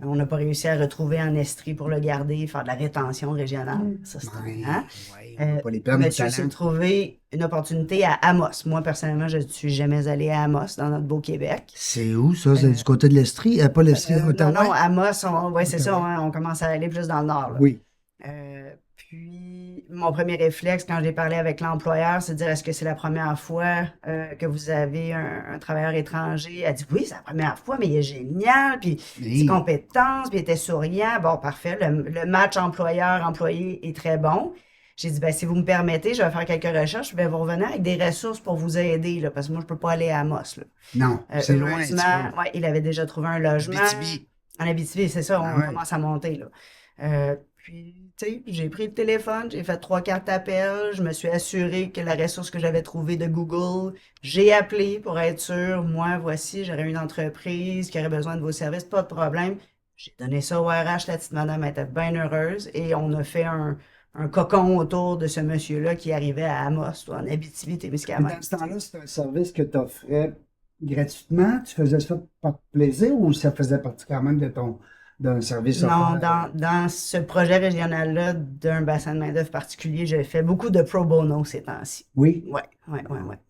On n'a pas réussi à retrouver en Estrie pour le garder, faire de la rétention régionale. Ça, c'est Ouais, hein? ouais, on va pas les perdre, Monsieur nos s'est talents. trouvé une opportunité à Amos. Moi, personnellement, je ne suis jamais allée à Amos, dans notre beau Québec. C'est où, ça? C'est du côté de l'Estrie? Pas l'Estrie, Non, Ottawa? non, Amos, ouais, c'est ça, Ottawa. on commence à aller plus dans le nord, là. Oui. Puis, mon premier réflexe quand j'ai parlé avec l'employeur, c'est de dire, est-ce que c'est la première fois que vous avez un travailleur étranger? Elle dit, oui, c'est la première fois, mais il est génial, puis Oui. ses compétences, puis il était souriant. Bon, parfait, le match employeur-employé est très bon. J'ai dit, ben, si vous me permettez, je vais faire quelques recherches, je vais vous revenir avec des ressources pour vous aider, là, parce que moi, je peux pas aller à Amos, là. Non, c'est loin. un petit Heureusement, peu. ouais, il avait déjà trouvé un logement. Abitibi. En Abitibi, c'est ça, on Ah ouais. commence à monter, là. Puis, tu sais, j'ai pris le téléphone, j'ai fait 3-4 appels, je me suis assuré que la ressource que j'avais trouvée de Google, j'ai appelé pour être sûr, moi, voici, j'aurais une entreprise qui aurait besoin de vos services, pas de problème. J'ai donné ça au RH, la petite madame était bien heureuse, et on a fait un cocon autour de ce monsieur-là qui arrivait à Amos, en Mais Abitibi-Témiscamingue. dans ce temps-là, c'était un service que tu offrais gratuitement? Tu faisais ça par plaisir ou ça faisait partie quand même d'un service Non, offert? dans ce projet régional-là, d'un bassin de main-d'œuvre particulier, j'ai fait beaucoup de pro bono ces temps-ci. Oui. Ouais.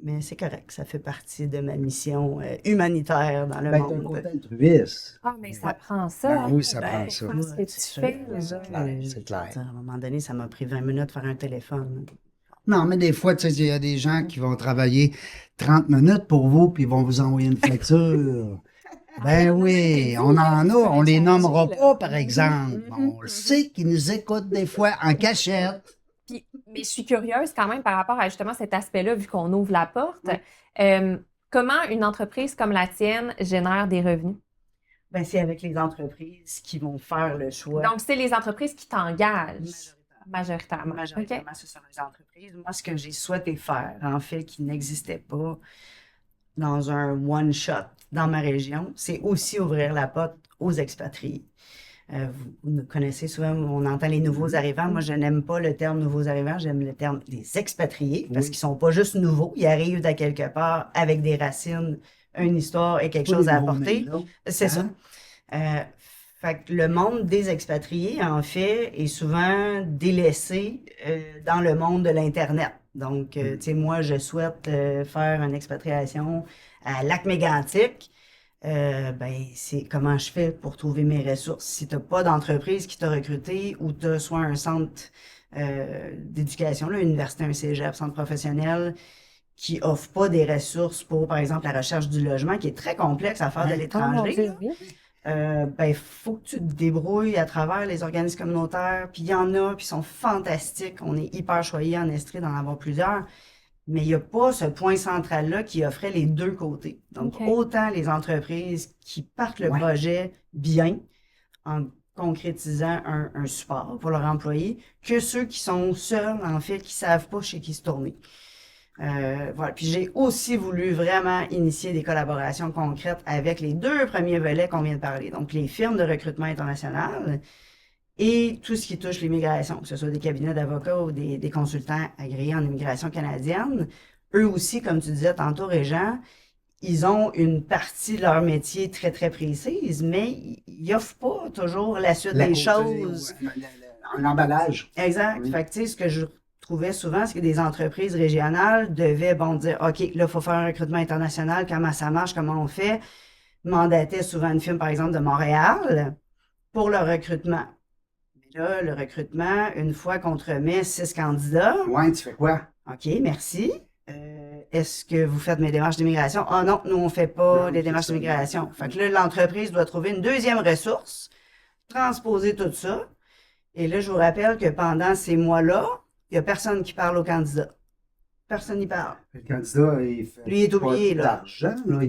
Mais c'est correct, ça fait partie de ma mission humanitaire dans le Ben, d'un monde. côté altruiste. Ah, mais ça Ouais. prend ça. Ben hein. oui, ça Ben, prend ça. Qu'est-ce que tu fais, là? C'est clair. À un moment donné, ça m'a pris 20 minutes de faire un téléphone. Non, mais des fois, tu sais, il y a des gens qui vont travailler 30 minutes pour vous, puis ils vont vous envoyer une facture. Ben oui, on en a, on les nommera pas, par exemple. On le sait qu'ils nous écoutent des fois en cachette. Puis, mais je suis curieuse quand même par rapport à justement cet aspect-là, vu qu'on ouvre la porte. Comment une entreprise comme la tienne génère des revenus? Ben, c'est avec les entreprises qui vont faire le choix. Donc, c'est les entreprises qui t'engagent majoritairement. Majoritairement, ce sont les entreprises. Moi, ce que j'ai souhaité faire, en fait, qui n'existait pas dans un one-shot dans ma région, c'est aussi ouvrir la porte aux expatriés. Vous nous connaissez souvent, on entend les nouveaux arrivants. Moi, je n'aime pas le terme nouveaux arrivants, j'aime le terme des expatriés, parce Oui. qu'ils sont pas juste nouveaux, ils arrivent de quelque part avec des racines, une histoire et quelque Pas chose des à gros apporter. nez, là. C'est Hein? ça. Fait que le monde des expatriés, en fait, est souvent délaissé dans le monde de l'Internet. Donc, tu sais, moi, je souhaite faire une expatriation à Lac-Mégantic. Ben, c'est comment je fais pour trouver mes ressources. Si tu n'as pas d'entreprise qui t'a recruté ou tu as soit un centre d'éducation, là, université, un cégep, centre professionnel, qui offre pas des ressources pour, par exemple, la recherche du logement, qui est très complexe à faire de Oh mon l'étranger, Dieu, là. oui. Ben, faut que tu te débrouilles à travers les organismes communautaires, puis il y en a, puis ils sont fantastiques. On est hyper choyés en Estrie d'en avoir plusieurs, mais il n'y a pas ce point central-là qui offrait les deux côtés. Donc, OK. autant les entreprises qui partent le projet bien, en concrétisant un support pour leurs employés, que ceux qui sont seuls, en fait, qui savent pas chez qui se tourner. Voilà. Puis j'ai aussi voulu vraiment initier des collaborations concrètes avec les deux premiers volets qu'on vient de parler. Donc, les firmes de recrutement international et tout ce qui touche l'immigration, que ce soit des cabinets d'avocats ou des consultants agréés en immigration canadienne. Eux aussi, comme tu disais tantôt, Régent, ils ont une partie de leur métier très, très précise, mais ils offrent pas toujours la suite des choses. Un emballage. Exact. Oui. Fait que, tu sais, ce que je trouvais souvent, c'est que des entreprises régionales devaient, dire, OK, là, il faut faire un recrutement international, comment ça marche, comment on fait. Mandataient souvent une firme, par exemple, de Montréal pour le recrutement. Mais là, le recrutement, une fois qu'on te remet 6 candidats, Ouais, tu fais quoi? OK, merci. Est-ce que vous faites mes démarches d'immigration? Ah non, nous, on fait pas Non, les c'est démarches ça. d'immigration. Fait que là, l'entreprise doit trouver une deuxième ressource, transposer tout ça. Et là, je vous rappelle que pendant ces mois-là, il n'y a personne qui parle au candidat. Personne n'y parle. Le candidat, il fait Lui, il est oublié, pas là. d'argent, là.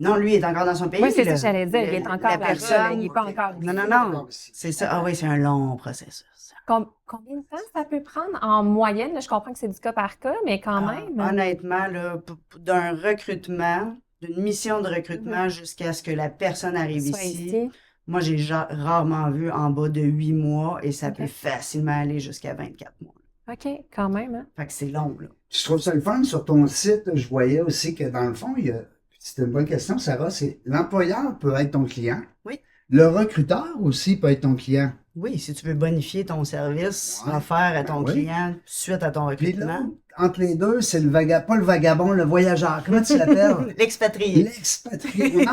Non, lui, il est encore dans son pays. Oui, c'est ça là. que j'allais dire. Il est encore La là-bas, personne- là, il n'est pas encore. Non, non, non. C'est ça. Ah oui, c'est un long processus. Combien de temps ça peut prendre en moyenne? Là, je comprends que c'est du cas par cas, mais quand même. Honnêtement, là, d'un recrutement, d'une mission de recrutement jusqu'à ce que la personne arrive Soit ici, moi, j'ai rarement vu en bas de 8 mois et ça Ok. peut facilement aller jusqu'à 24 mois. OK, quand même. Hein? Fait que c'est long, là. Je trouve ça le fun. Sur ton site, je voyais aussi que dans le fond, c'était une bonne question, Sarah, c'est l'employeur peut être ton client. Oui. Le recruteur aussi peut être ton client. Oui, si tu veux bonifier ton service Ouais. offert à ton Ben oui. client suite à ton Puis recrutement. là, entre les deux, c'est pas le vagabond, le voyageur. Comment tu l'appelles? L'expatrié. L'expatrié.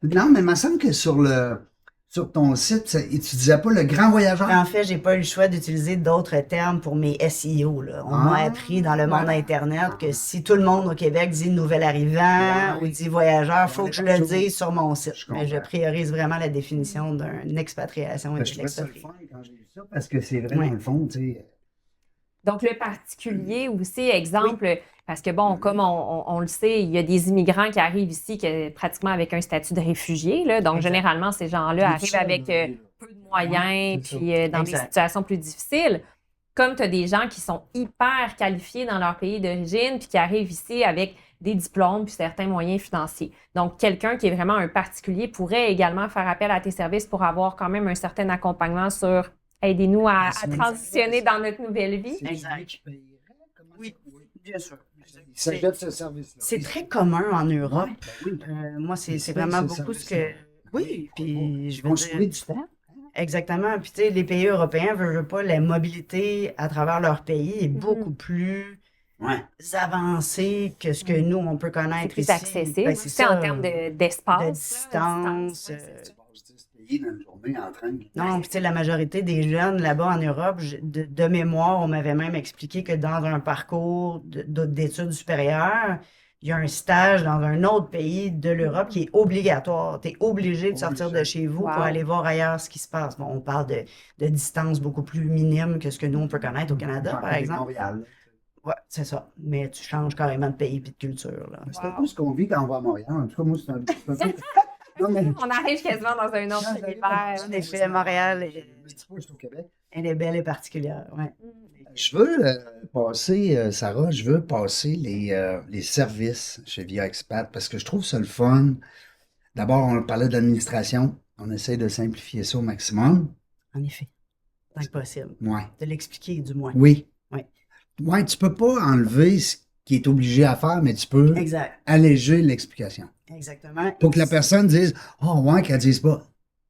Non, mais il me semble que sur ton site, tu disais pas le grand voyageur. En fait, j'ai pas eu le choix d'utiliser d'autres termes pour mes SEO, là. On m'a appris dans le monde voilà. Internet que si tout le monde au Québec dit nouvel arrivant Ouais. ou dit voyageur, faut Ouais, que je la le même chose. dise sur mon site. Je Mais je comprends. priorise vraiment la définition d'une expatriation et Ben, de je trouvais ça le l'expatrié. fun quand j'ai vu ça, parce que c'est vrai, Oui. dans le fond, tu sais. Donc, le particulier aussi, exemple, parce que bon, comme on le sait, il y a des immigrants qui arrivent ici pratiquement avec un statut de réfugié. Là, donc, Exact. généralement, ces gens-là arrivent avec peu de moyens, Ouais, c'est puis dans des Exact. situations plus difficiles. Comme tu as des gens qui sont hyper qualifiés dans leur pays d'origine, puis qui arrivent ici avec des diplômes, puis certains moyens financiers. Donc, quelqu'un qui est vraiment un particulier pourrait également faire appel à tes services pour avoir quand même un certain accompagnement sur aidez-nous à transitionner dans notre nouvelle vie. C'est Exact. lui qui payerait? Comment Oui, ça? bien sûr. Il s'agit de ce service-là. C'est très commun en Europe. Ben oui. Moi, c'est C'est vraiment ce beaucoup ce que... service-là. Oui, puis je Ils veux vont dire... se trouver du temps. Exactement. Puis, tu sais, les pays européens veulent pas, la mobilité à travers leur pays est beaucoup plus Ouais. avancée que ce que nous, on peut C'est connaître plus ici. accessible. Ben, c'est c'est ça. en termes d'espace. De là, distance. ouais, c'est Tu passes 10 pays dans une journée en train. Non, puis tu sais, la majorité des jeunes là-bas en Europe, de mémoire, on m'avait même expliqué que dans un parcours d'études supérieures, il y a un stage dans un autre pays de l'Europe qui est obligatoire. Tu es obligé de sortir de chez vous Wow. pour aller voir ailleurs ce qui se passe. Bon, on parle de distance beaucoup plus minime que ce que nous, on peut connaître au Canada, par exemple. Montréal. Ouais, c'est ça. Mais tu changes carrément de pays et de culture, là. C'est un peu ce qu'on vit quand on va à Montréal. En tout cas, moi, c'est un peu. Non, mais. On arrive quasiment dans un autre univers. En effet, Montréal, C'est au Québec. elle est belle et particulière. Ouais. Je veux passer, Sarah, je veux passer les services chez Via Expat parce que je trouve ça le fun. D'abord, on parlait de l'administration. On essaie de simplifier ça au maximum. En effet. Tant que possible. Ouais. De l'expliquer, du moins. Oui. Oui. Ouais, tu peux pas enlever ce qui est obligé à faire, mais tu peux Exact. alléger l'explication. Exactement. Pour que la personne dise, oh, ouais, qu'elle dise pas.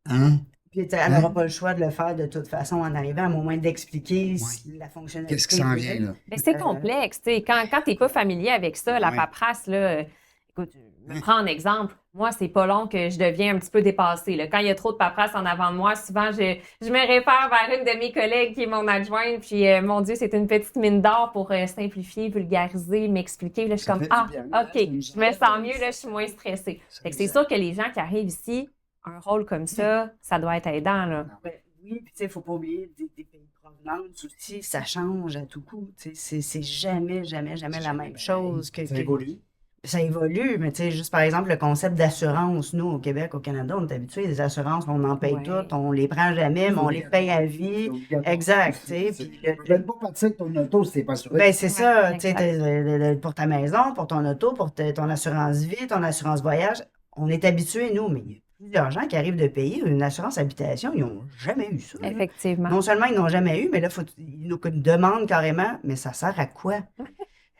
Hein? Puis Puis, tu sais, elle n'aura pas le choix de le faire de toute façon en arrivant, au moins d'expliquer la fonctionnalité. Qu'est-ce qui s'en vient, là? Mais c'est complexe, tu sais. Quand tu n'es pas familier avec ça, la Ouais. paperasse, là, écoute, je me prends un exemple. Moi, c'est pas long que je deviens un petit peu dépassée, là. Quand il y a trop de paperasse en avant de moi, souvent, je me réfère vers une de mes collègues qui est mon adjointe, puis mon Dieu, c'est une petite mine d'or pour simplifier, vulgariser, m'expliquer. Là, je suis Ça comme, fait du bien, hein, OK, ça nous je me aide. sens mieux, là, je suis moins stressée. Fait que c'est sûr que les gens qui arrivent ici, un rôle comme ça doit être aidant, là. Ben, oui, puis tu sais, il ne faut pas oublier des pays de provenance aussi, ça change à tout coup. Tu sais, c'est jamais la même chose que. Ça évolue. Ça évolue, mais tu sais, juste par exemple, le concept d'assurance, nous, au Québec, au Canada, on est habitués, les assurances, on en paye Ouais. toutes, on les prend jamais, mais on les paye à vie. Exact, tu sais. Puis Tu ne peux pas partir avec ton auto si tu n'es pas assuré. ben, c'est ça, tu sais, exact. pour ta maison, pour ton auto, pour ton assurance vie, ton assurance voyage, on est habitués, nous, mais il y a plusieurs gens qui arrivent de payer une assurance habitation, ils n'ont jamais eu ça. là. Effectivement. Non seulement ils n'ont jamais eu, mais là, ils nous demandent carrément, mais ça sert à quoi?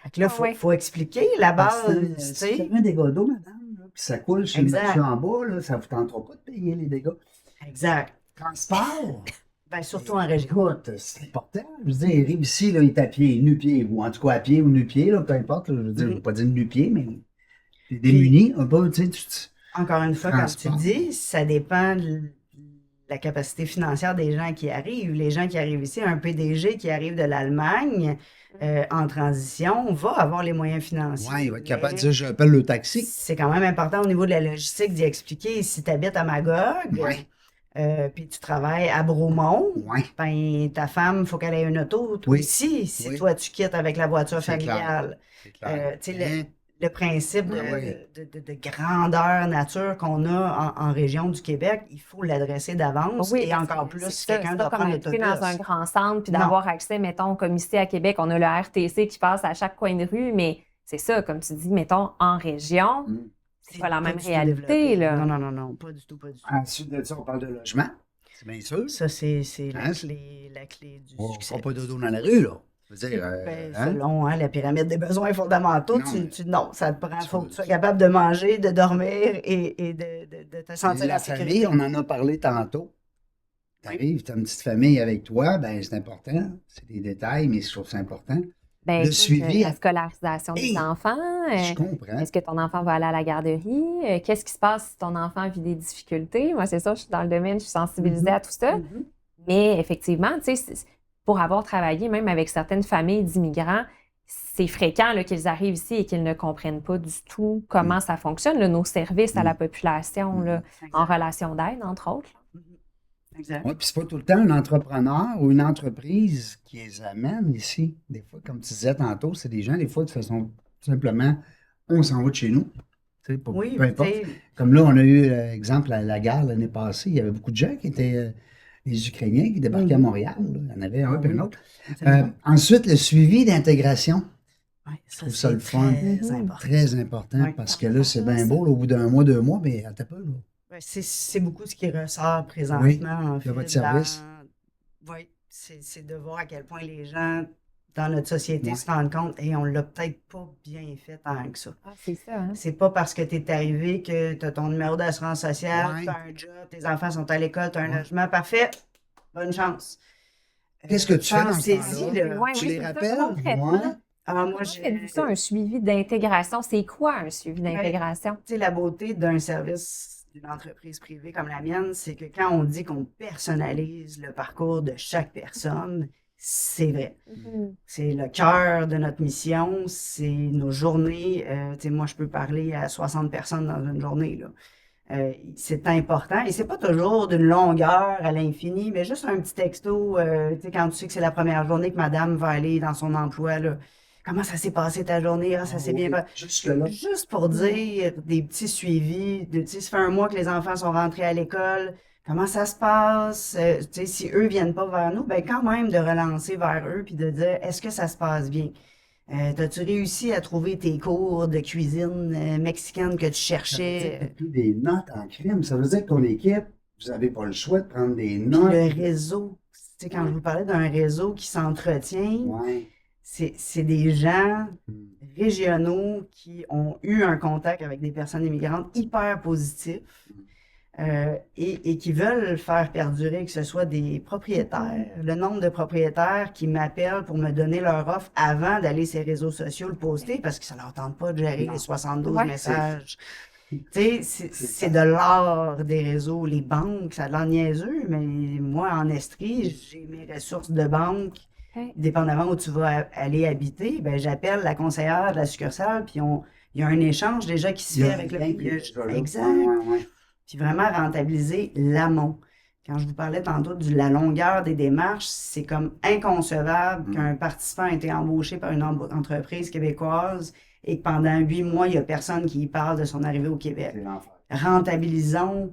Fait que là, Ah ouais. faut expliquer la Parce base, que tu si sais. tu as un dégât d'eau, madame, là, puis ça coule chez le Exact. monsieur en bas, là, ça ne vous tentera pas de payer les dégâts. Exact. Transport. Ben, surtout en région. Écoute, c'est important. Je veux dire, il arrive ici, là, il est à pied, nu-pied, ou en tout cas à pied ou nu-pied, là, peu importe. Là, je veux dire, je ne veux pas dire nu-pied, mais tu es démuni un peu, tu sais. Encore une fois, comme tu Transport. dis, ça dépend de la capacité financière des gens qui arrivent. Les gens qui arrivent ici, un PDG qui arrive de l'Allemagne en transition, va avoir les moyens financiers. Oui, il va être capable de Mais dire, j'appelle le taxi. c'est quand même important au niveau de la logistique d'y expliquer. Si tu habites à Magog, Ouais. puis tu travailles à Bromont, Oui. ben, ta femme, il faut qu'elle ait une auto. Toi Oui. aussi, si Oui. toi, tu quittes avec la voiture C'est clair. familiale. C'est clair. Tu sais, le principe Ah oui. de grandeur nature qu'on a en région du Québec, il faut l'adresser d'avance Oui, et parce encore que plus c'est si ça, quelqu'un c'est doit pas comme prendre habiter l'autobus. dans un grand centre puis Non. d'avoir accès, mettons, comme ici à Québec, on a le RTC qui passe à chaque coin de rue, mais c'est ça, comme tu dis, mettons, en région, c'est pas la même du tout réalité, développé. là. Non, pas du tout, pas du tout. Ensuite de ça, on parle de logement. C'est bien sûr. Ça, c'est Hein? la clé du On ne succès. fera pas dodo dans la rue, là. Je veux dire, Ben, hein? selon la pyramide des besoins fondamentaux, Non, ça te prend. Il faut ça- que tu sois capable de manger, de dormir et de te sentir La en famille, sécurité. on en a parlé tantôt. Tu arrives, tu as une petite famille avec toi, ben c'est important. C'est des détails, mais je trouve ça important. Ben, Le écoute, suivi. la scolarisation des Hey! enfants, Je comprends. est-ce que ton enfant va aller à la garderie? Qu'est-ce qui se passe si ton enfant vit des difficultés? Moi, c'est ça, je suis dans le domaine, je suis sensibilisée à tout ça. Mhm. Mais effectivement, tu sais, pour avoir travaillé même avec certaines familles d'immigrants, c'est fréquent là, qu'ils arrivent ici et qu'ils ne comprennent pas du tout comment ça fonctionne, là, nos services à la population, là, en relation d'aide, entre autres. Exact. Oui, puis c'est pas tout le temps un entrepreneur ou une entreprise qui les amène ici. Des fois, comme tu disais tantôt, c'est des gens, des fois, de façon tout simplement, on s'en va de chez nous. Tu sais, Oui, peu importe. tu sais, Comme là, on a eu l'exemple à la gare l'année passée, il y avait beaucoup de gens qui étaient les Ukrainiens qui débarquaient à Montréal. Là. Il y en avait un puis un autre. absolument. Ensuite, le suivi d'intégration. Ouais, Je trouve ça le fun. très important. Très important Ouais. parce que là, c'est bien beau, là, au bout d'un mois, 2 mois, mais attends pas, là. Ouais, c'est beaucoup ce qui ressort présentement, en fait. votre service. Oui, c'est de voir à quel point les gens dans notre société Ouais. se rendent compte et on l'a peut-être pas bien fait tant que ça. Ah, c'est ça, hein? C'est pas parce que tu es arrivé que tu as ton numéro d'assurance sociale, Ouais. tu as un job, tes enfants sont à l'école, tu as un Ouais. logement parfait. Bonne chance. Qu'est-ce que tu fais dans ce Pensez-y, temps-là? là. Ouais, Tu oui, les c'est ça, rappelles? concrètement. Ouais. Ah, moi, Comment j'ai. faites-vous ça, un suivi d'intégration? C'est quoi un suivi d'intégration? Tu sais, la beauté d'un service d'une entreprise privée comme la mienne, c'est que quand on dit qu'on personnalise le parcours de chaque personne, c'est vrai. C'est le cœur de notre mission, c'est nos journées. Tu sais, moi, je peux parler à 60 personnes dans une journée, là. C'est important et c'est pas toujours d'une longueur à l'infini, mais juste un petit texto, tu sais, quand tu sais que c'est la première journée que madame va aller dans son emploi, là. Comment ça s'est passé ta journée? Ah, ça s'est bien passé. Jusque-là. Juste pour dire des petits suivis, tu sais, ça fait un mois que les enfants sont rentrés à l'école, comment ça se passe? Tu sais, si eux viennent pas vers nous, ben quand même de relancer vers eux puis de dire, est-ce que ça se passe bien? T'as-tu réussi à trouver tes cours de cuisine mexicaine que tu cherchais? T'as pris des notes en crime. Ça veut dire que ton équipe, vous n'avez pas le choix de prendre des Puis notes. le réseau, tu sais, quand je vous parlais d'un réseau qui s'entretient, Ouais. c'est des gens régionaux qui ont eu un contact avec des personnes immigrantes hyper positif. et qui veulent faire perdurer, que ce soit des propriétaires, le nombre de propriétaires qui m'appellent pour me donner leur offre avant d'aller sur les réseaux sociaux le poster parce que ça leur tente pas de gérer les 72 Ouais. messages. Tu sais, c'est de l'art des réseaux. Les banques, ça a l'air niaiseux, mais moi, en Estrie, j'ai mes ressources de banque. Ok. Dépendamment où tu vas aller habiter, ben, j'appelle la conseillère de la succursale, puis il y a un échange déjà qui se Il y fait a avec un le lien qui est déjà là. Exact. Ouais. Puis vraiment rentabiliser l'amont. Quand je vous parlais tantôt de la longueur des démarches, c'est comme inconcevable qu'un participant ait été embauché par une entreprise québécoise et que pendant 8 mois, il n'y a personne qui y parle de son arrivée au Québec. C'est l'enfer. Rentabilisons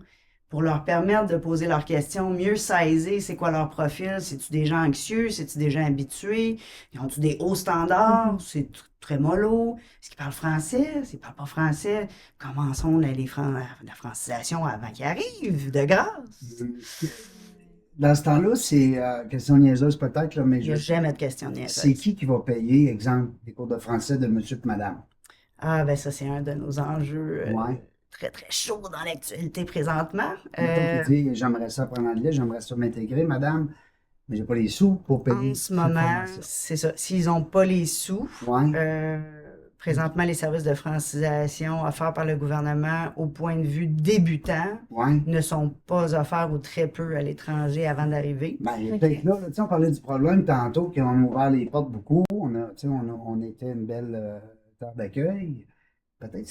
pour leur permettre de poser leurs questions, mieux saisir c'est quoi leur profil, c'est-tu des gens anxieux, c'est-tu des gens habitués, ils ont-tu des hauts standards, c'est très mollo, est-ce qu'ils parlent français, s'ils parlent pas français, commençons la francisation avant qu'ils arrivent, de grâce. Dans ce temps-là, c'est question niaiseuse peut-être, là, mais Il n'y a jamais de question niaiseuse. c'est qui va payer, exemple, les cours de français de monsieur et madame? Ah, ben ça, c'est un de nos enjeux Ouais. très, très chauds dans l'actualité présentement. Mettons qu'il dit, j'aimerais ça apprendre l'anglais, j'aimerais ça m'intégrer, madame, mais j'ai pas les sous pour payer En ce cette moment, formation. c'est ça. S'ils n'ont pas les sous, Ouais. présentement, les services de francisation offerts par le gouvernement au point de vue débutant Ouais. ne sont pas offerts ou très peu à l'étranger avant d'arriver. Ben, Ok. peut-être là, tu sais, on parlait du problème tantôt, qu'on a ouvert les portes beaucoup. Tu sais, on était une belle terre d'accueil. Peut-être.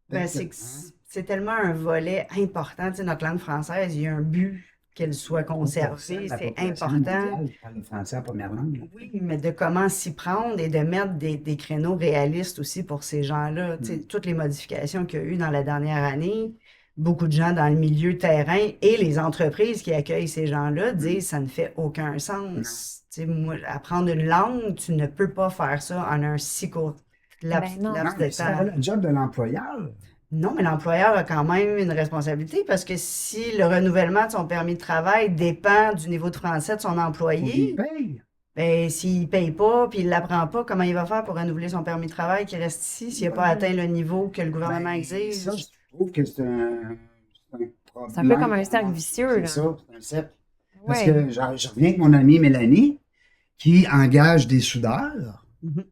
Ben, c'est tellement un volet important. Tu sais, notre langue française, il y a un but qu'elle soit conservée, c'est important. Je parle le français en première langue. Là. Oui, mais de comment s'y prendre et de mettre des créneaux réalistes aussi pour ces gens-là. Tu sais, toutes les modifications qu'il y a eu dans la dernière année, beaucoup de gens dans le milieu terrain et les entreprises qui accueillent ces gens-là disent ça ne fait aucun sens. Tu sais, moi, apprendre une langue, tu ne peux pas faire ça en un si court laps, Ben non. laps Non, de mais c'est pas temps. le job de l'employeur. Non, mais l'employeur a quand même une responsabilité parce que si le renouvellement de son permis de travail dépend du niveau de français de son Faut qu'il employé, paye. ben, s'il ne paye pas puis il ne l'apprend pas, comment il va faire pour renouveler son permis de travail qui reste ici s'il n'a pas atteint le niveau que le gouvernement Ben, exige? ça, je trouve que c'est un problème. C'est un peu comme un cercle vicieux, là. C'est ça, c'est un cercle. Parce Ouais. que je reviens avec mon amie Mélanie, qui engage des soudeurs. Mhm.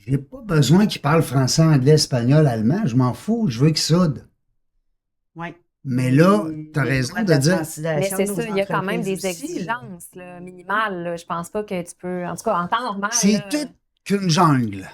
J'ai pas besoin qu'ils parlent français, anglais, espagnol, allemand. Je m'en fous. Je veux qu'ils soudent. Oui. Mais là, tu as raison de dire. Mais c'est ça, il y a quand même des exigences là, minimales. Là. Je pense pas que tu peux. En tout cas, en temps normal. C'est là, tout qu'une jungle.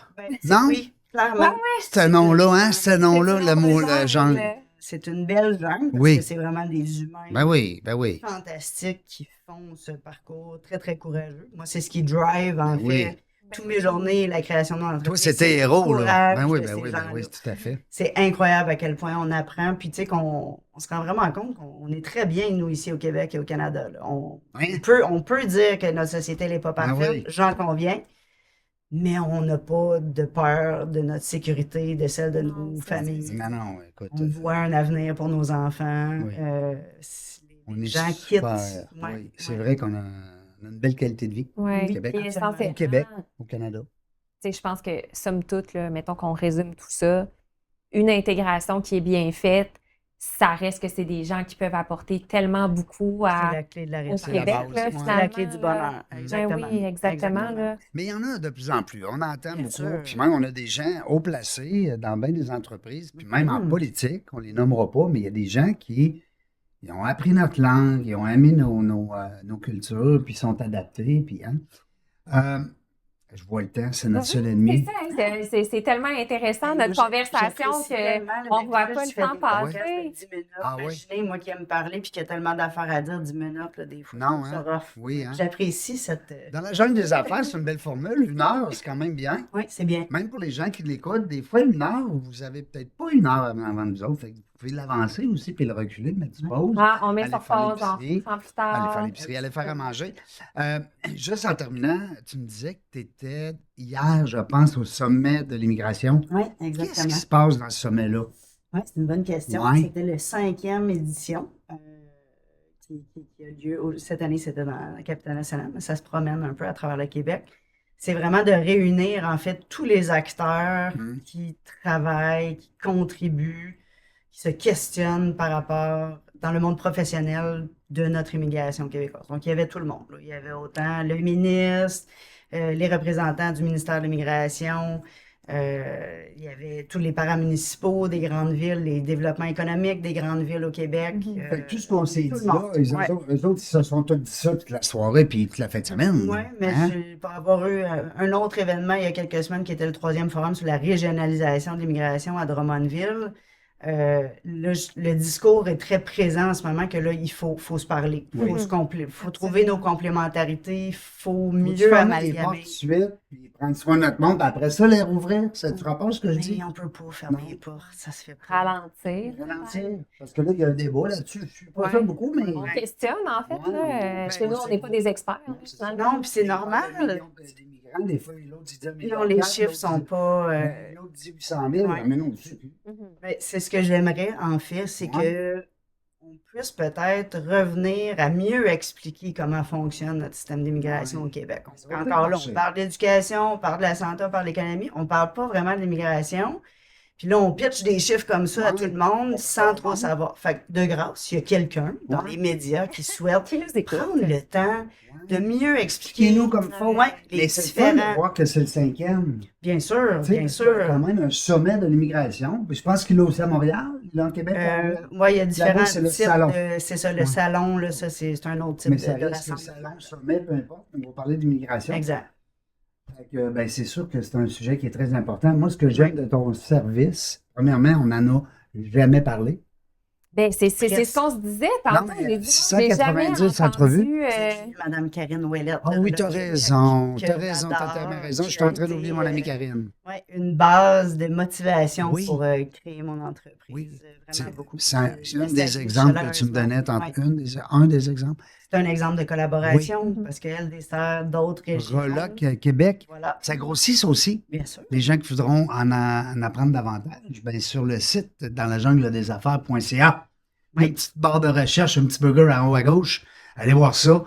Non? Oui, clairement. Ce nom-là, hein? Ce nom-là, c'est le mot genre, la jungle. C'est une belle jungle parce Oui. que c'est vraiment des humains Ben oui, ben oui. fantastiques qui font ce parcours très, très courageux. Moi, c'est ce qui drive, en Oui. fait, toutes mes journées, la création de mon entreprise. Toi, c'était c'est le héros, là. courage Ben oui, de ben ces oui, ben gens-là. oui, tout à fait. C'est incroyable à quel point on apprend. Puis, tu sais, qu'on se rend vraiment compte qu'on est très bien, nous, ici au Québec et au Canada. Là. On Hein? peut dire que notre société n'est pas Ben parfaite, oui. j'en conviens, mais on n'a pas de peur de notre sécurité, de celle de nos ça, familles. Non, non, écoute. On voit un avenir pour nos enfants. Oui. On Les est gens super. quittent. Oui, Ouais, c'est ouais. vrai qu'on a une belle qualité de vie Ouais. au Québec. Puis essentiellement, Au Québec, au Canada. tu sais, je pense que, somme toute, là, mettons qu'on résume tout ça, une intégration qui est bien faite, ça reste que c'est des gens qui peuvent apporter tellement beaucoup C'est à, la clé de la au réussite. Québec, base, là, ouais. C'est finalement. la clé du bonheur. là. Ben Exactement. oui, exactement. Là. Mais il y en a de plus en plus. On entend Bien beaucoup. sûr. Puis même, on a des gens haut placés dans bien des entreprises. Puis même en Mhm. politique, on les nommera pas, mais il y a des gens qui ils ont appris notre langue, ils ont aimé nos cultures, puis ils sont adaptés. Puis, hein. Je vois le temps, c'est notre seul C'est ennemi. ça, hein, c'est tellement intéressant, notre conversation, qu'on ne voit pas le temps passer. 10 minutes. Ah oui? Imaginez, moi qui aime parler puis qui a tellement d'affaires à dire, 10 minutes, là, des fois, Non, ça hein? rough. Oui, hein? J'apprécie cette... Dans la jungle des affaires, c'est une belle formule. 1 heure, c'est quand même bien. Oui, c'est bien. Même pour les gens qui l'écoutent, des fois, 1 heure, vous avez peut-être pas 1 heure avant nous autres. Fait que vous pouvez l'avancer aussi, puis le reculer, mettre du pause. Ah, on met Aller sur faire pause, on l'épicerie. reprend plus Aller tard. faire l'épicerie, aller faire à manger. Juste en terminant, tu me disais que tu étais hier, je pense, au sommet de l'immigration. Oui, Qu'est-ce exactement. qui se passe dans ce sommet-là? Oui, c'est une bonne question. Ouais. C'était le 5e édition qui a lieu. Cette année, c'était dans la capitale nationale, mais ça se promène un peu à travers le Québec. C'est vraiment de réunir, en fait, tous les acteurs Mhm. qui travaillent, qui contribuent, se questionnent par rapport, dans le monde professionnel, de notre immigration québécoise. Donc, il y avait tout le monde, là. Il y avait autant le ministre, les représentants du ministère de l'Immigration, il y avait tous les paramunicipaux des grandes villes, les développements économiques des grandes villes au Québec. Fait que tout ce qu'on s'est tout dit le là, monde. Ouais. eux autres, ils se sont tous dit ça toute la soirée puis toute la fin de semaine. Oui, mais Hein? pour avoir eu un autre événement il y a quelques semaines qui était le 3e forum sur la régionalisation de l'immigration à Drummondville, le discours est très présent en ce moment que là, il faut se parler. Il faut trouver nos complémentarités, il faut Faut-tu mieux fermer les portes amalgamer. tout de suite, puis prendre soin de notre monde, puis après ça, les rouvrir. Ça, tu rappelles ce que je dis? Mais on peut pas fermer Non. les portes, ça se fait pas. Ralentir. Ralentir. Parce que là, il y a un débat là-dessus. Je suis pas Ouais. ça beaucoup, mais. On questionne, en fait. Ouais, Là, chez nous, on n'est pas des experts. Là, c'est ça. finalement. Non, puis c'est normal. Des des fois, l'autre dit 2 millions. Non, les chiffres sont pas. L'autre dit 800 000, Ouais. mais non, je sais plus. Mhm. Ben, c'est ce que j'aimerais, en fait, c'est Ouais. que on puisse peut-être revenir à mieux expliquer comment fonctionne notre système d'immigration Ouais. au Québec. Ça va Encore là, marcher. on parle d'éducation, on parle de la santé, on parle de l'économie, on parle pas vraiment de l'immigration. Puis là, on pitch des chiffres comme ça à Ouais. tout le monde sans trop savoir. Fait que, de grâce, il y a quelqu'un dans Ouais. les médias qui souhaite Qui nous écoute. prendre le temps de mieux expliquer Expliquez-nous comme il faut. Ouais, les Mais c'est le fun de différents. voir que c'est le 5e. Bien sûr, Tu sais, bien c'est sûr. quand même un sommet de l'immigration. Puis je pense qu'il est aussi à Montréal, il est en Québec. Oui, il y a différents Là-bas, c'est le types salon. c'est ça, le Ouais. salon, là, ça, c'est un autre type mais ça de reste le rassemblement. salon, sommet, peu importe. On va parler d'immigration. Exact. Fait que, ben, c'est sûr que c'est un sujet qui est très important. Moi, ce que j'aime de ton service, premièrement, on n'en a jamais parlé. Ben, c'est ce Presque. qu'on se disait tantôt. Non, mais J'ai dit, j'ai 690 jamais entrevues. entendu, Madame Karine Ouellette. Ah oui, t'as raison. T'as raison, j'adore, t'as tellement raison. Je qui suis a en train d'oublier été, mon amie Karine. Ouais, une base de motivation Oui. pour créer mon entreprise. Oui. Vraiment beaucoup. C'est un de des exemples que tu me donnais tantôt. Un des exemples. C'est un exemple de collaboration parce qu'elle dessert d'autres régions. Reloc Québec. Voilà, Ça grossit, ça aussi. bien sûr. Les gens qui voudront en apprendre davantage, ben, sur le site dans la jungle des affaires.ca, Oui. une petite barre de recherche, un petit burger en haut à gauche. Allez voir ça.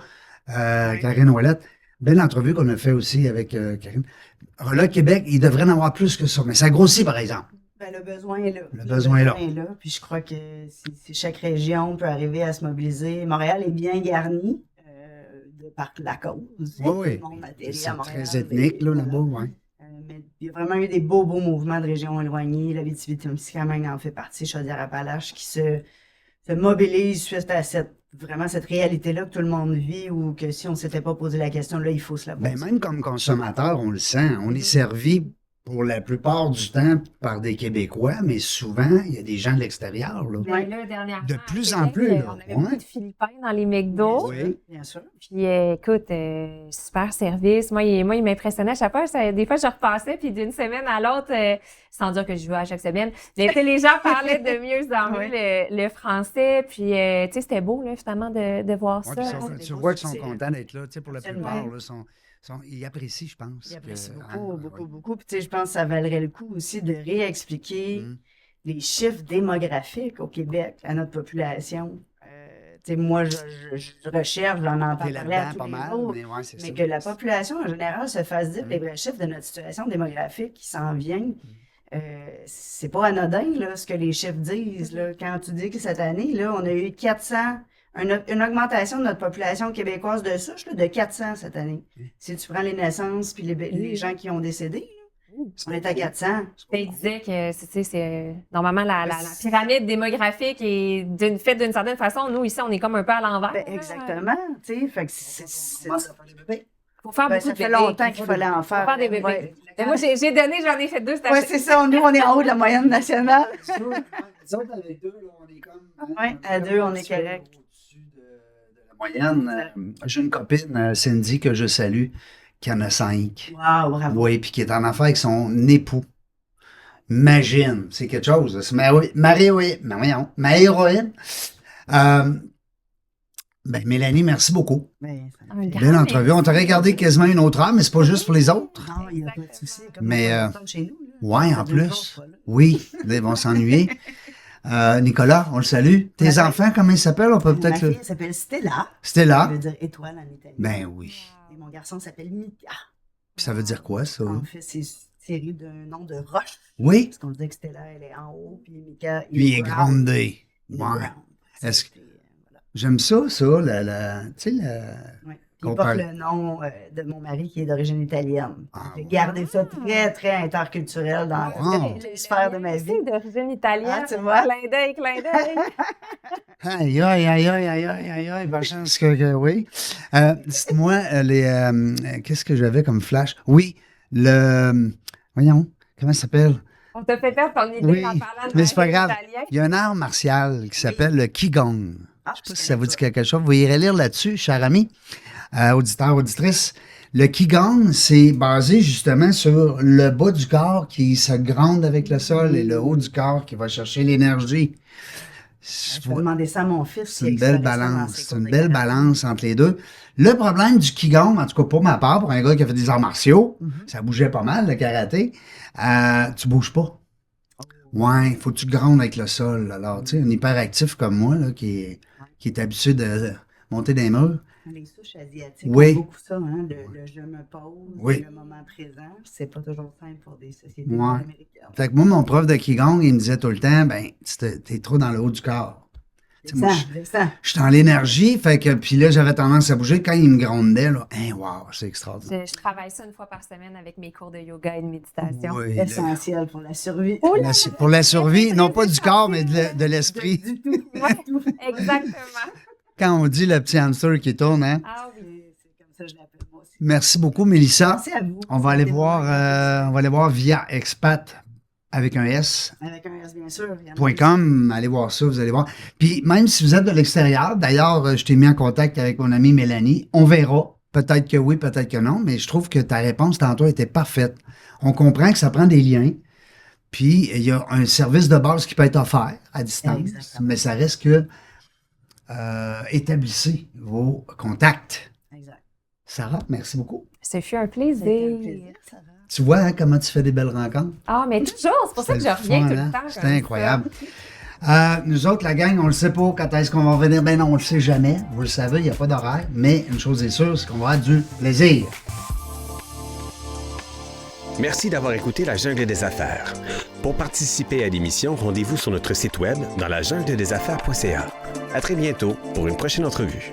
Karine Ouellette. Belle entrevue qu'on a fait aussi avec Karine. Reloc Québec, il devrait en avoir plus que ça, mais ça grossit, par exemple. Ben, le besoin est là. Le besoin est là. Puis je crois que si chaque région peut arriver à se mobiliser, Montréal est bien garni par la cause. Oui, Tout le monde atterrit c'est à Montréal, très ethnique, là, là-bas, ouais. Mais il y a vraiment eu des beaux mouvements de régions éloignées. La Abitibi-Témiscamingue en fait partie, Chaudière-Appalaches, qui se mobilisent suite à cette réalité-là que tout le monde vit ou que si on ne s'était pas posé la question, là, il faut se la poser. Ben, même comme consommateur, on le sent. On est servi pour la plupart du temps par des Québécois, mais souvent, il y a des gens de l'extérieur, là. ben, là, dernièrement, De à plus Québec, en plus, là. on avait Ouais. beaucoup de Philippins dans les McDo. Oui. Bien sûr. Puis, écoute, super service. Moi, il m'impressionnait à chaque fois. Des fois, je repassais, puis d'une semaine à l'autre, sans dire que je vais à chaque semaine, mais tu sais, les gens parlaient de mieux en mieux le français. Puis, tu sais, c'était beau, là, finalement, de voir Ouais, ça. puis c'est des tu beaux vois qu'ils sont succès. contents d'être là, tu sais, pour la Absolument. plupart, là, ils apprécient, je pense. Il apprécie que- beaucoup, ah, beaucoup, ouais. beaucoup. Puis, tu sais, je pense que ça valerait le coup aussi de réexpliquer Mm. les chiffres démographiques au Québec à notre population. Tu sais, moi, je recherche, j'en entends T'es parler à là-dedans tous pas les mal, jours. mais ouais, c'est Mais ça. que la population en général se fasse dire Mm. les vrais chiffres de notre situation démographique qui s'en vient. C'est pas anodin, là, ce que les chiffres disent. Là. Quand tu dis que cette année, là, on a eu 400, une augmentation de notre population québécoise de souche, là, de 400 cette année. Si tu prends les naissances puis les gens qui ont décédé, là, on est à 400. Ben, il disait que c'est normalement la pyramide démographique est faite d'une certaine façon. Nous, ici, on est comme un peu à l'envers. Ben, là. exactement. Tu sais, fait que Comment ça fait des bébés? Faut faire ben, beaucoup ça de fait bébés. longtemps qu'il fallait en Faut faire. faire des bébés. Ouais. Ben, moi, j'ai donné, j'en ai fait 2 cette Ouais, c'est ça. Nous, on est en haut de la moyenne nationale. Nous autres, avec deux, là, on est comme. Ouais, à deux, on est correct. Au-dessus de la moyenne. J'ai une copine, Cindy, que je salue, qui en a 5. Wow, bravo. Oui, puis qui est en affaire avec son époux. Imagine, c'est quelque chose. C'est ma héroïne. Ben, Mélanie, merci beaucoup. Ben, ça Un fait- grand Belle entrevue. On t'aurait gardé quasiment une autre heure, mais c'est pas juste pour les autres. Non, il n'y a pas de souci. Comme Mais, on fait chez nous, là. Ouais, Ça en dure plus. pas, ça, là. Oui, là, ils vont s'ennuyer. Nicolas, on le salue. Tes Ouais. enfants, comment ils s'appellent? On peut Ma peut-être fille, le... elle s'appelle Stella. C'était Ça là. veut dire étoile en italien. Ben oui. Et mon garçon s'appelle Mika. Puis ça veut dire quoi, ça? En fait, tiré d'un nom de roche. Oui. Parce qu'on disait que Stella, elle est en haut, puis Mika, Lui, il est Brown. grondé. Il est Ouais. brown. Est-ce que- C'était, voilà. J'aime ça, tu sais, Ouais. Puis qu'on il porte parle- le nom de mon mari qui est d'origine italienne. Ah, J'ai gardé ça très, très interculturel dans Wow. toutes les sphères de ma vie. C'est d'origine italienne. Ah, tu vois? Clin d'œil, clin d'œil. Aïe, aïe, aïe, aïe, aïe, aïe, aïe, aïe, bonne chance que oui. Dites-moi, qu'est-ce que j'avais comme flash? Oui, voyons, comment ça s'appelle? On t'a fait perdre ton idée Oui, en parlant de mais c'est pas l'origine grave. italienne. Il y a un art martial qui s'appelle le Qigong. Ah, Je ne sais pas si ça vous dit quelque chose. Vous irez lire là-dessus, cher ami, auditeur, auditrice. Le Qigong, c'est basé justement sur le bas du corps qui se gronde avec le sol et le haut du corps qui va chercher l'énergie. Je vais demander ça à mon fils. C'est une belle balance. C'est une belle balance entre les deux. Le problème du Qigong, en tout cas pour ma part, pour un gars qui a fait des arts martiaux, ça bougeait pas mal, le karaté, tu bouges pas. Ouais, il faut que tu grondes avec le sol. Alors, tu sais, un hyperactif comme moi, là, qui est habitué de monter des murs. Les souches asiatiques Oui. ont beaucoup ça, hein, le je me pose, Oui. le moment présent. C'est pas toujours simple pour des sociétés Ouais. américaines. Fait que moi, mon prof de Qigong, il me disait tout le temps, ben, t'es trop dans le haut du corps. Tu sais, moi, Descends. je suis dans l'énergie, fait que, puis là, j'avais tendance à bouger. Quand il me grondait, là, hein, wow, c'est extraordinaire. Je travaille ça une fois par semaine avec mes cours de yoga et de méditation. Oui, Essentiel pour la survie. pour la survie, non pas du corps, mais de l'esprit. Du tout. Ouais, exactement. Quand on dit le petit hamster qui tourne, hein. Ah oui. C'est comme ça que je l'appelle moi aussi. Merci beaucoup, Mélissa. Merci à vous. On va aller C'était voir, vraiment on va aller voir via expat avec un S. avec un S, bien sûr. .com, allez voir ça, vous allez voir. Puis même si vous êtes de l'extérieur, d'ailleurs, je t'ai mis en contact avec mon amie Mélanie, on verra. Peut-être que oui, peut-être que non, mais je trouve que ta réponse tantôt était parfaite. On comprend que ça prend des liens, puis il y a un service de base qui peut être offert à distance, Exactement. mais ça reste que établissez vos contacts. Exact. Sarah, merci beaucoup. Ce fut un C'était un plaisir. plaisir, Sarah. Tu vois hein, comment tu fais des belles rencontres? Ah, mais toujours, c'est pour ça que je C'est reviens le tout fun, le hein? temps. C'est comme ça. incroyable. Nous autres, la gang, on le sait pas quand est-ce qu'on va revenir. Ben non, on le sait jamais. Vous le savez, il n'y a pas d'horaire. Mais une chose est sûre, c'est qu'on va avoir du plaisir. Merci d'avoir écouté La Jungle des Affaires. Pour participer à l'émission, rendez-vous sur notre site web dans lajungledesaffaires.ca. À très bientôt pour une prochaine entrevue.